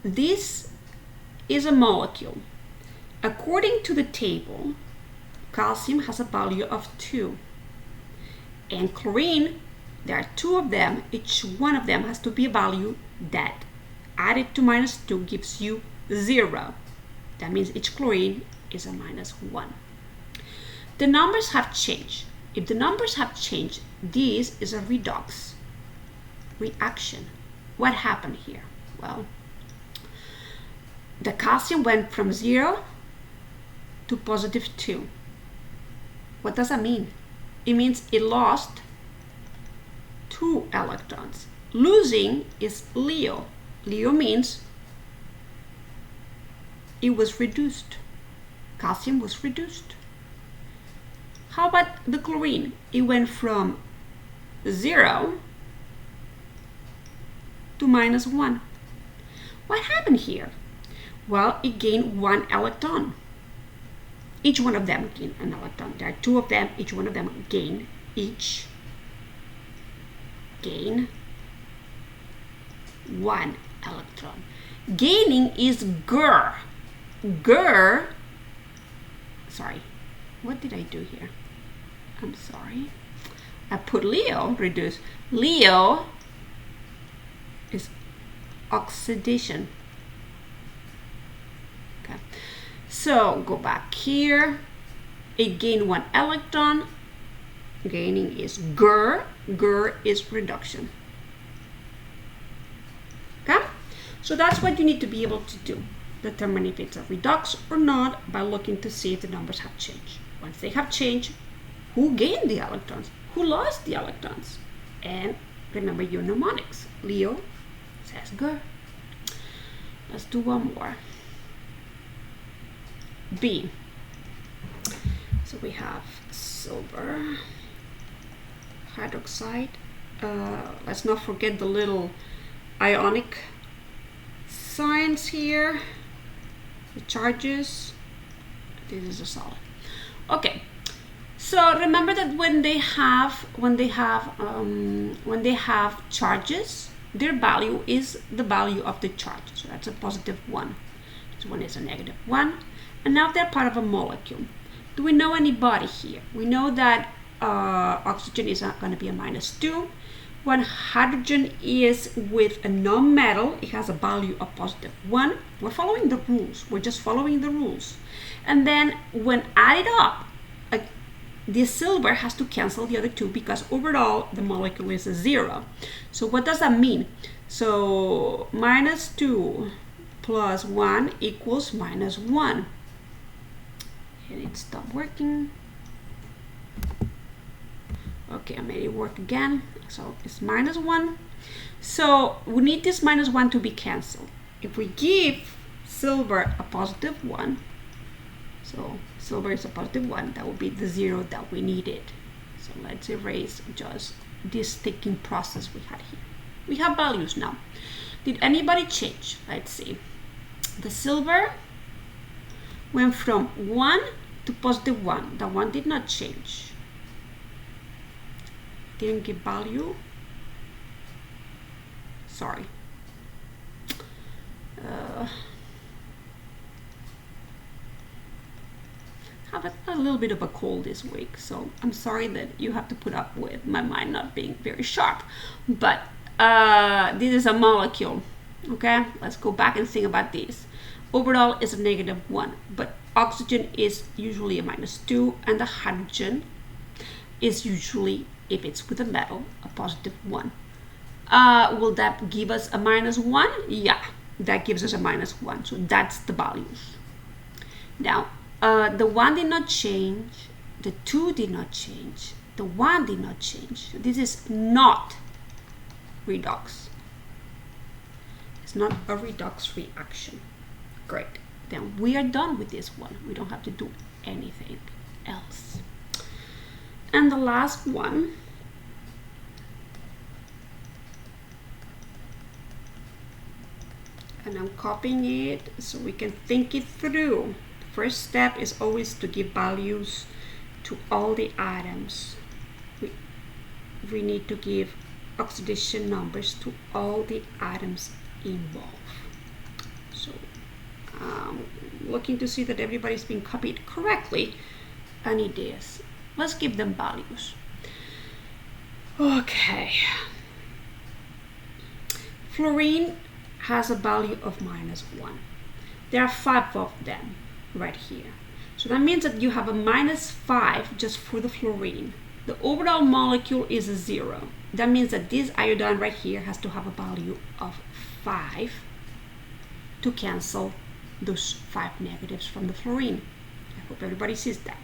This is a molecule. According to the table, calcium has a value of 2. And chlorine, there are 2 of them. Each one of them has to be a value that added to -2 gives you 0. That means each chlorine is a -1. The numbers have changed. If the numbers have changed, this is a redox reaction. What happened here? Well, the calcium went from 0 to +2. What does that mean? It means it lost 2 electrons. Losing is Leo. Leo means it was reduced. Calcium was reduced. How about the chlorine? It went from 0 to -1. What happened here? Well, it gained 1 electron. Each one of them gained an electron. There are 2 of them. Each one of them gain 1 electron. Gaining is Gur. Sorry, what did I do here? I'm sorry. I put Leo, reduce. Leo is oxidation. Okay, so go back here. It gained 1 electron. Gaining is Gur. Gur is reduction. Okay, so that's what you need to be able to do. Determine if it's a redox or not by looking to see if the numbers have changed. Once they have changed, who gained the electrons? Who lost the electrons? And remember your mnemonics. Leo says Gur. Let's do one more. B. So we have silver hydroxide. Let's not forget the little ionic signs here. The charges. This is a solid. Okay. So remember that when they have charges, their value is the value of the charge. So that's a +1. This one is a -1. And now they're part of a molecule. Do we know anybody here? We know that oxygen is going to be a -2. When hydrogen is with a non-metal, it has a value of +1. We're following the rules. We're just following the rules. And then when added up, the silver has to cancel the other 2 because overall the molecule is a 0. So what does that mean? So -2 plus 1 equals -1. And it stopped working. Okay, I made it work again. So it's -1. So we need this -1 to be canceled. If we give silver a +1, so silver is a +1, that would be the 0 that we needed. So let's erase just this ticking process we had here. We have values now. Did anybody change? Let's see. The silver went from 1 to +1. That one did not change. Didn't give value. Sorry. Have a little bit of a cold this week, so I'm sorry that you have to put up with my mind not being very sharp. But this is a molecule. Okay, let's go back and think about this. Overall is a -1, but oxygen is usually a -2, and the hydrogen is usually, if it's with a metal, a +1. Will that give us a -1? Yeah, that gives us a -1. So that's the values. Now, the 1 did not change, the 2 did not change, the 1 did not change. This is not redox. It's not a redox reaction. Great. Then we are done with this one. We don't have to do anything else. And the last one, and I'm copying it so we can think it through. The first step is always to give values to all the atoms. We need to give oxidation numbers to all the atoms involved. So looking to see that everybody's been copied correctly, and it is. Let's give them values. Okay. Fluorine has a value of -1. There are 5 of them right here. So that means that you have a -5 just for the fluorine. The overall molecule is a 0. That means that this iodine right here has to have a value of 5 to cancel those 5 negatives from the fluorine. I hope everybody sees that.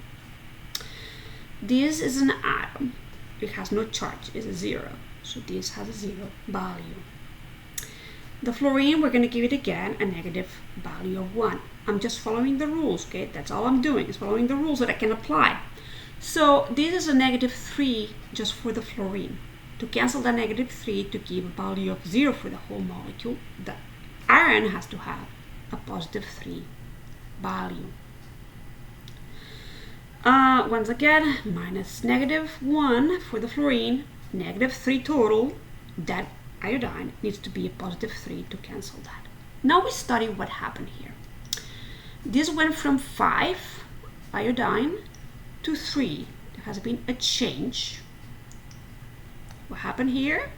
This is an atom. It has no charge. It's a 0. So this has a 0 value. The fluorine, we're going to give it again a negative value of 1. I'm just following the rules, okay? That's all I'm doing, is following the rules that I can apply. So this is a -3 just for the fluorine. To cancel the -3 to give a value of 0 for the whole molecule, the iron has to have a +3 value. Once again, -1 for the fluorine, -3 total. That iodine needs to be a +3 to cancel that. Now we study what happened here. This went from 5 iodine to 3. There has been a change. What happened here?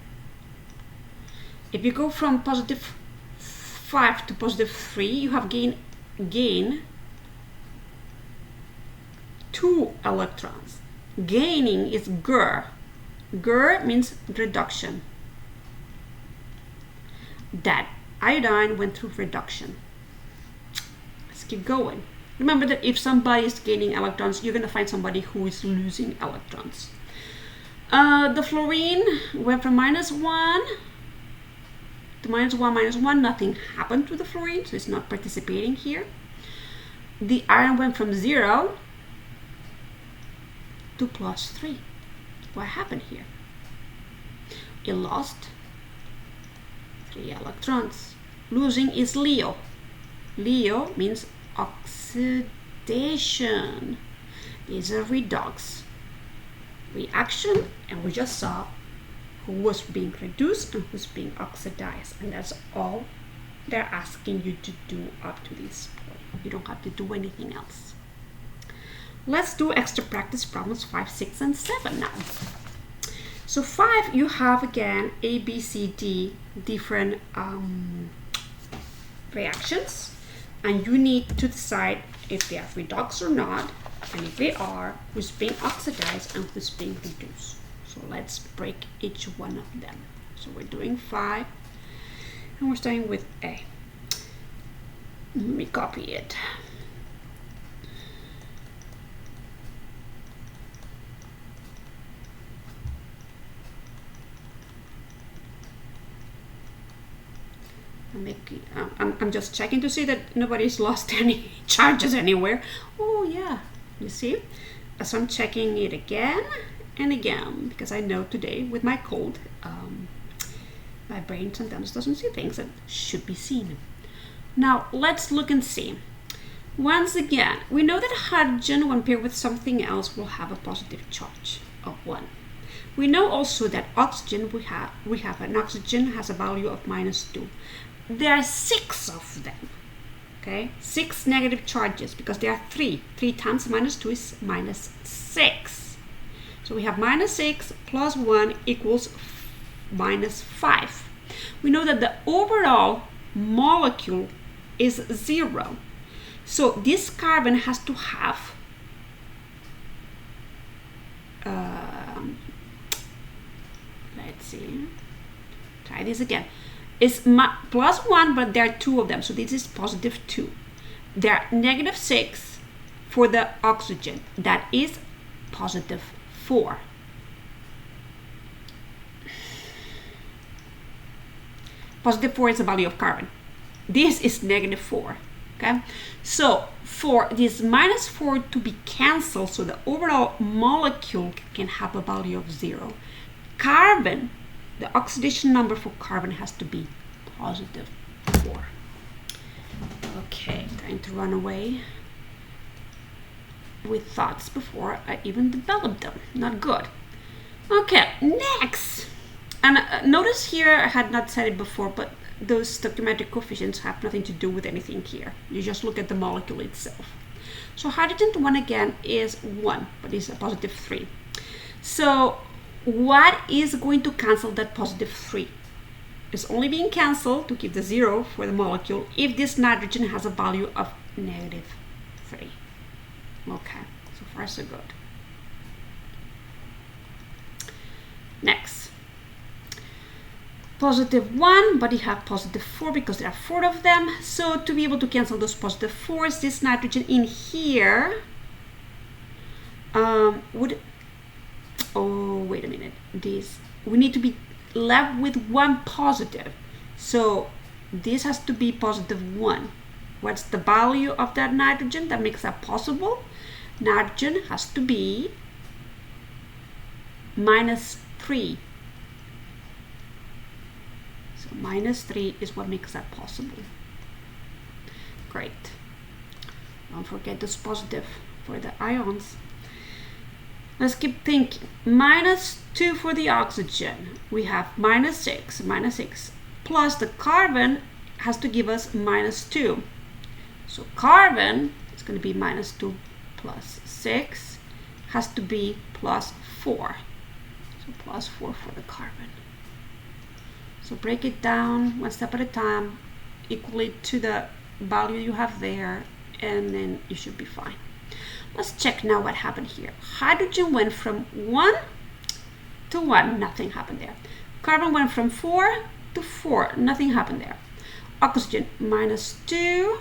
If you go from +5 to +3, you have gain 2 electrons. Gaining is GR. GR means reduction. That iodine went through reduction. Let's keep going. Remember that if somebody is gaining electrons, you're going to find somebody who is losing electrons. The fluorine went from -1 to -1, Nothing happened to the fluorine, so it's not participating here. The iron went from 0 to +3. What happened here? It lost 3 electrons. Losing is Leo. Leo means oxidation. It's a redox reaction, and we just saw who was being reduced and who's being oxidized, and that's all they're asking you to do up to this point. You don't have to do anything else. Let's do extra practice problems 5, 6, and 7 now. So 5, you have again A, B, C, D different reactions, and you need to decide if they are redox or not, and if they are, who's being oxidized and who's being reduced. So let's break each one of them. So we're doing 5, and we're starting with A. Let me copy it. I'm just checking to see that nobody's lost any charges anywhere. Oh yeah, you see? So I'm checking it again and again, because I know today with my cold, my brain sometimes doesn't see things that should be seen. Now let's look and see. Once again, we know that hydrogen, when paired with something else, will have a positive charge of 1. We know also that oxygen, we have an oxygen has a value of -2. There are 6 of them, okay? 6 negative charges, because there are 3. 3 times -2 is -6. So we have -6 plus 1 equals -5. We know that the overall molecule is 0. So this carbon has to have let's see, try this again. It's plus 1, but there are 2 of them, so this is positive 2. There are negative 6 for the oxygen. That is positive 4. Positive 4 is the value of carbon. This is negative 4. Okay, so for this minus 4 to be cancelled, so the overall molecule can have a value of 0. Carbon, the oxidation number for carbon has to be positive 4. Okay, trying to run away with thoughts before I even developed them. Not good. Okay, next. And notice here, I had not said it before, but those stoichiometric coefficients have nothing to do with anything here. You just look at the molecule itself. So hydrogen 1 again is 1, but it's a positive 3. So what is going to cancel that positive 3? It's only being cancelled to keep the 0 for the molecule if this nitrogen has a value of negative 3. Okay, so far so good. Next. Positive 1, but you have positive 4 because there are 4 of them. So to be able to cancel those positive 4s, this nitrogen in here would, oh, wait a minute, we need to be left with 1 positive. So this has to be positive 1. What's the value of that nitrogen that makes that possible? Nitrogen has to be minus 3. So minus 3 is what makes that possible. Great. Don't forget this positive for the ions. Let's keep thinking. Minus 2 for the oxygen. We have minus 6, plus the carbon has to give us minus 2. So carbon is going to be minus 2 plus 6 has to be plus 4. So plus 4 for the carbon. So break it down 1 step at a time, equal it to the value you have there, and then you should be fine. Let's check now what happened here. Hydrogen went from 1 to 1, nothing happened there. Carbon went from 4 to 4, nothing happened there. Oxygen minus 2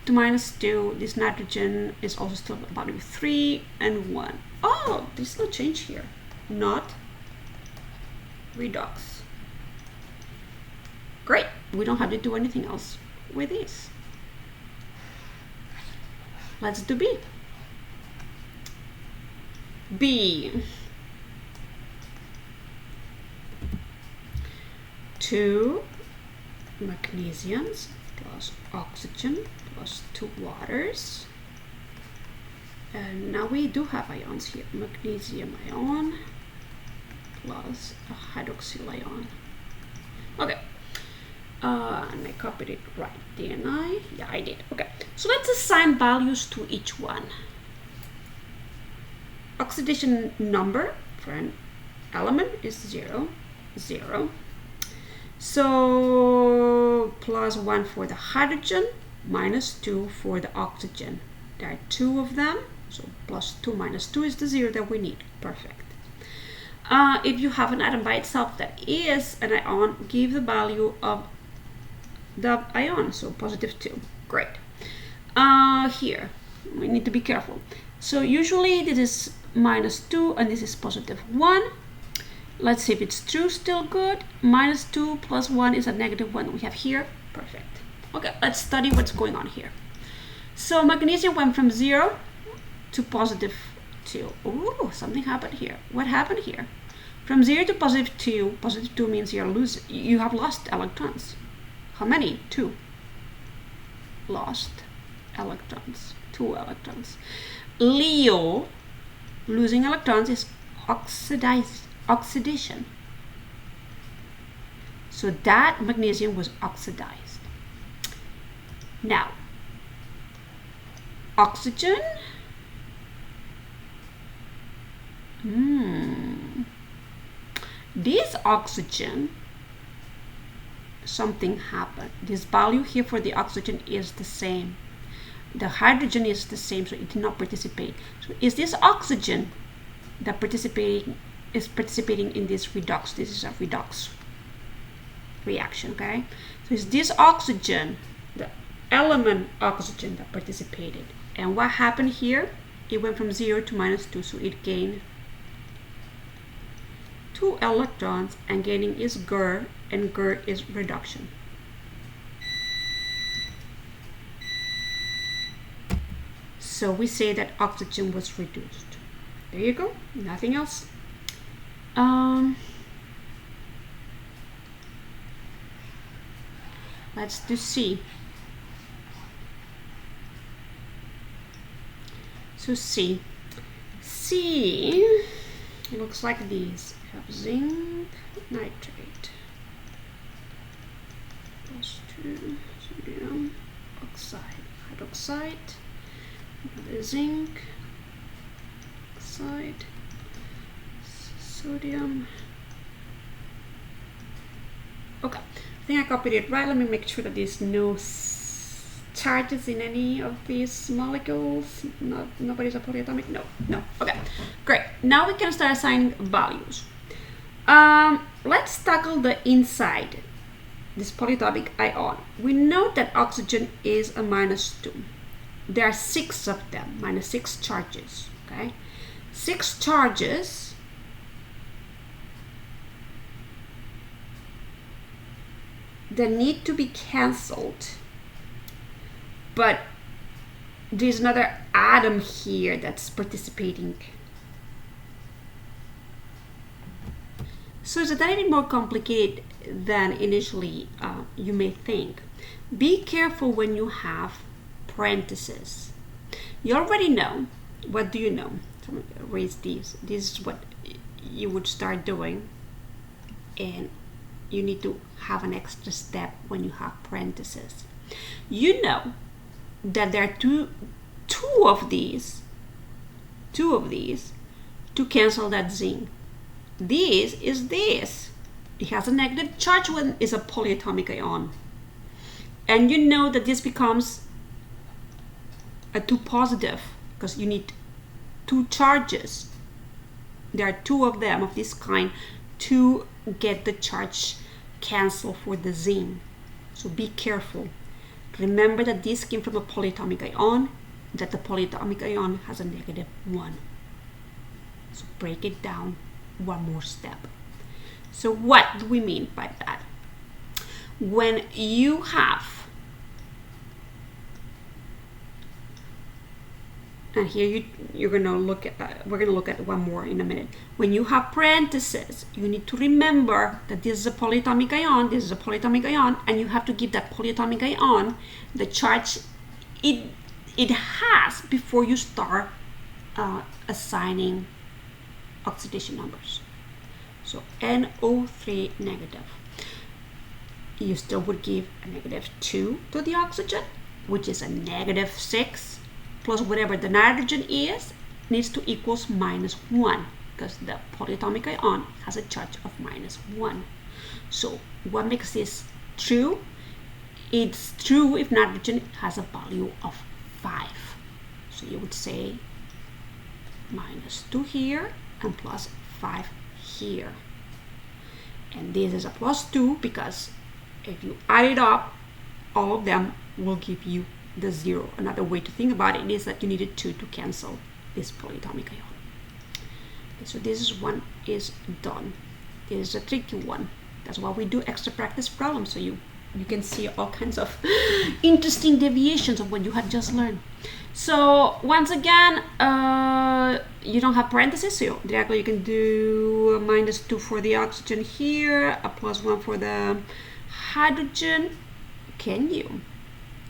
to minus 2. This nitrogen is also still a value of 3 and 1. Oh, there's no change here. Not redox. Great, we don't have to do anything else with this. Let's do B. B. 2 magnesiums plus oxygen plus 2 waters. And now we do have ions here. Magnesium ion plus a hydroxyl ion. Okay. And I copied it right, didn't I? Yeah, I did. Okay. So let's assign values to each one. Oxidation number for an element is 0, 0. So plus 1 for the hydrogen, minus 2 for the oxygen. There are 2 of them. So plus 2 minus 2 is the 0 that we need. Perfect. If you have an atom by itself that is an ion, give the value of the ion, so positive 2. Great. Here, we need to be careful. So usually this is minus 2 and this is positive 1. Let's see if it's true, still good. Minus 2 plus 1 is a negative 1 we have here. Perfect. Okay, let's study what's going on here. So magnesium went from 0 to positive 2. Ooh, something happened here. What happened here? From 0 to positive 2 means you have lost electrons. How many? 2. Lost electrons. 2 electrons. Leo, losing electrons, is oxidation. So that magnesium was oxidized. Now, oxygen. This oxygen something happened. This value here for the oxygen is the same. The hydrogen is the same, so it did not participate. So is this oxygen that is participating in this redox? This is a redox reaction, okay? So is this oxygen, the element oxygen, that participated? And what happened here? It went from 0 to -2, so it gained 2 electrons, and gaining is GER, and GER is reduction. So we say that oxygen was reduced. There you go, nothing else. Let's do C. So C, it looks like these. We have zinc nitrate +2 sodium oxide, hydroxide, zinc oxide, sodium. Okay, I think I copied it right. Let me make sure that there's no charges in any of these molecules. Nobody's a polyatomic. No. Okay, great. Now we can start assigning values. Let's tackle the inside, this polyatomic ion. We know that oxygen is a -2. There are 6 of them, -6 charges. Okay, 6 charges. They need to be cancelled, but there's another atom here that's participating. So it's a tiny bit more complicated than initially you may think. Be careful when you have parentheses. You already know. What do you know? So I'm gonna erase these. This is what you would start doing, and you need to have an extra step when you have parentheses. You know that there are two of these to cancel that zinc. This is this. It has a negative charge when it's a polyatomic ion. And you know that this becomes a 2 positive because you need 2 charges. There are 2 of them of this kind to get the charge cancel for the zinc. So be careful. Remember that this came from a polyatomic ion, that the polyatomic ion has a -1. So break it down one more step. So what do we mean by that? When you have, and here you're gonna look at, we're gonna look at one more in a minute. When you have parentheses, you need to remember that this is a polyatomic ion, this is a polyatomic ion, and you have to give that polyatomic ion the charge it has before you start assigning oxidation numbers. So NO3 negative. You still would give a -2 to the oxygen, which is a -6, plus whatever the nitrogen is, needs to equals -1, because the polyatomic ion has a charge of -1. So what makes this true? It's true if nitrogen has a value of 5. So you would say -2 here and +5 here. And this is a +2 because if you add it up, all of them will give you the 0. Another way to think about it is that you needed 2 to cancel this polyatomic ion. Okay, so this is one is done. This is a tricky one. That's why we do extra practice problems, so you can see all kinds of interesting deviations of what you had just learned. So once again, you don't have parentheses, so directly you can do a -2 for the oxygen here, a +1 for the hydrogen. Can you?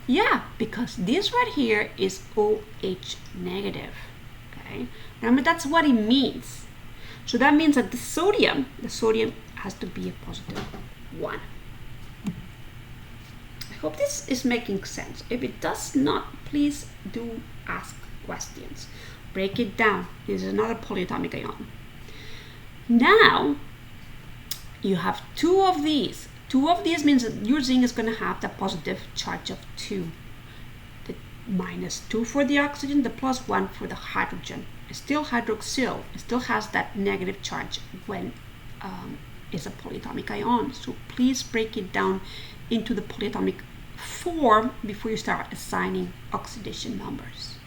Yeah, because this right here is OH negative. Okay, remember that's what it means. So that means that the sodium has to be a +1. I hope this is making sense. If it does not, please do ask questions. Break it down. This is another polyatomic ion. Now you have 2 of these 2 of these means that your zinc is going to have the positive charge of 2. The -2 for the oxygen, the +1 for the hydrogen. It's still hydroxyl. It still has that negative charge when it's a polyatomic ion. So please break it down into the polyatomic form before you start assigning oxidation numbers.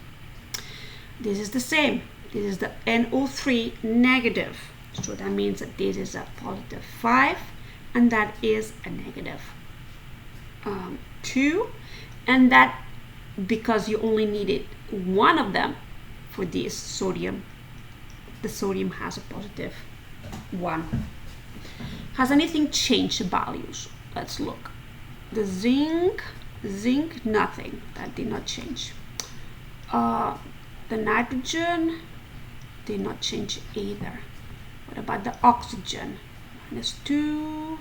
This is the same. This is the NO3 negative. So that means that this is a +5 and that is a -2. And that, because you only needed one of them for this sodium, the sodium has a +1. Has anything changed values? Let's look. The zinc, nothing. That did not change. The nitrogen did not change either. What about the oxygen? -2,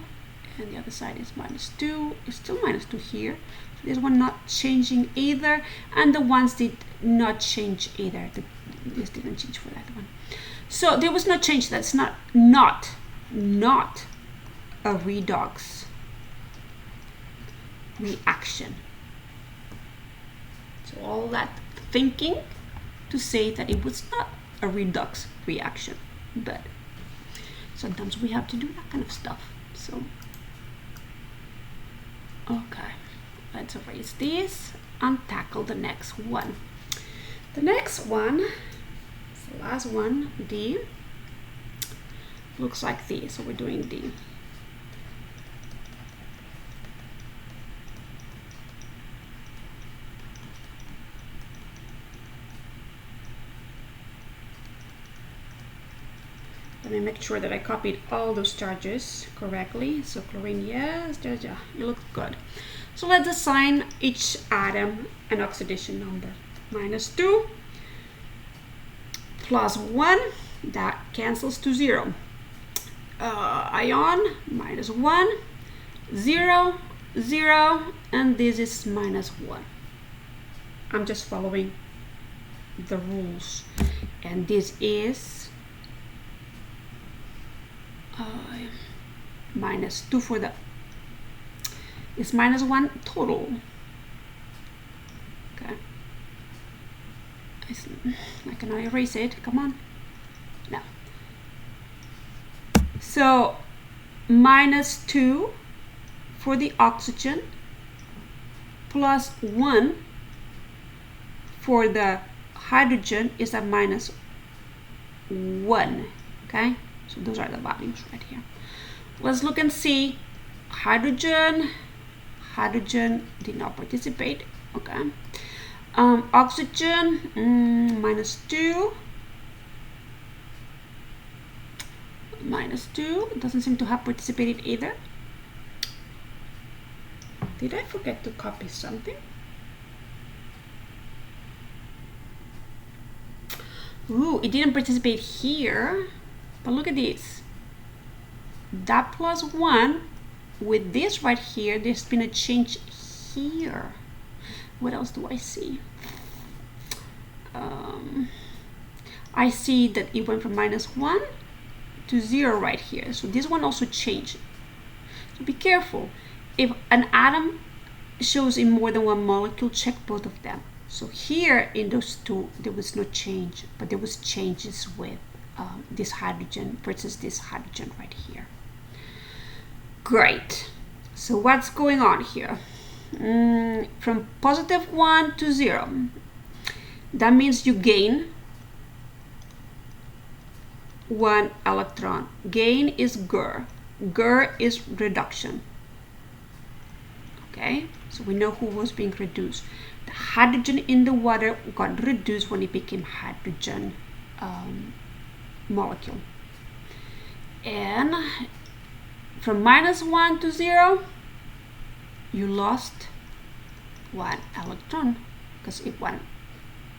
and the other side is -2. It's still -2 here. So this one not changing either, and the ones did not change either. This didn't change for that one. So there was no change. That's not a redox reaction. So all that thinking to say that it was not a redox reaction, but sometimes we have to do that kind of stuff. So okay, let's erase this and tackle the next one. The next one is the last one, D. Looks like this. So we're doing D. Let me make sure that I copied all those charges correctly. So chlorine, yes, it looks good. So let's assign each atom an oxidation number. -2 +1, that cancels to 0. Ion, -1, 0, 0, and this is -1. I'm just following the rules. And this is -2 for the, it's -1 total. Okay, I cannot erase it. Come on. No. So -2 for the oxygen, +1 for the hydrogen is a -1. Okay, so those are the values right here. Let's look and see. Hydrogen did not participate. Okay. Oxygen, -2. -2 doesn't seem to have participated either. Did I forget to copy something? Ooh, it didn't participate here, but look at this. That +1 with this right here, there's been a change here. What else do I see? I see that it went from -1 to 0 right here. So this one also changed. So be careful. If an atom shows in more than one molecule, check both of them. So here in those two, there was no change, but there was changes with this hydrogen versus this hydrogen right here. Great. So what's going on here? From +1 to 0. That means you gain 1 electron. Gain is GER. GER is reduction. Okay, so we know who was being reduced. The hydrogen in the water got reduced when it became hydrogen molecule. And from -1 to 0, you lost 1 electron, because if one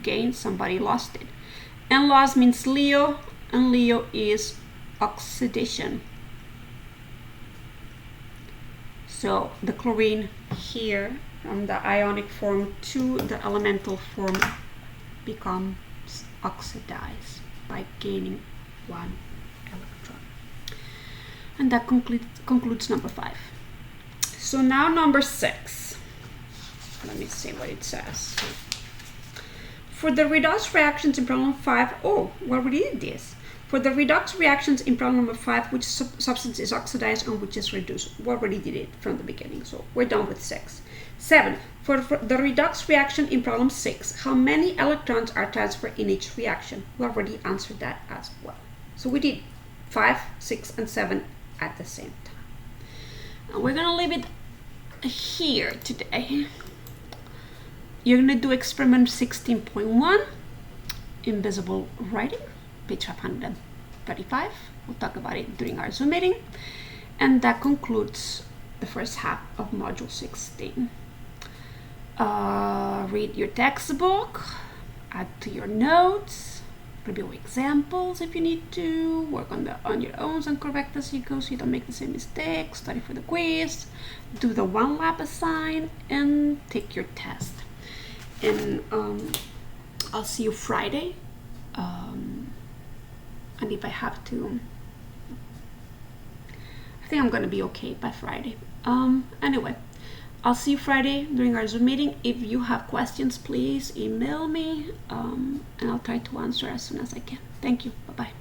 gained, somebody lost it. And loss means Leo, and Leo is oxidation. So the chlorine here from the ionic form to the elemental form becomes oxidized by gaining 1 electron. And that concludes number 5. So now number 6. Let me see what it says. For the redox reactions in problem 5, oh, we already did this. For the redox reactions in problem number 5, which substance is oxidized and which is reduced? We already did it from the beginning, so we're done with 6. 7. For the redox reaction in problem 6, how many electrons are transferred in each reaction? We already answered that as well. So we did 5, 6, and 7 at the same time. And we're gonna leave it here today. You're gonna do experiment 16.1, invisible writing, page 535. We'll talk about it during our Zoom meeting. And that concludes the first half of module 16. Read your textbook, add to your notes, review examples if you need to, work on your own and correct as you go so you don't make the same mistakes, study for the quiz, do the 1 lab assign, and take your test. And I'll see you Friday. And if I have to, I think I'm gonna be okay by Friday. Anyway, I'll see you Friday during our Zoom meeting. If you have questions, please email me, and I'll try to answer as soon as I can. Thank you. Bye-bye.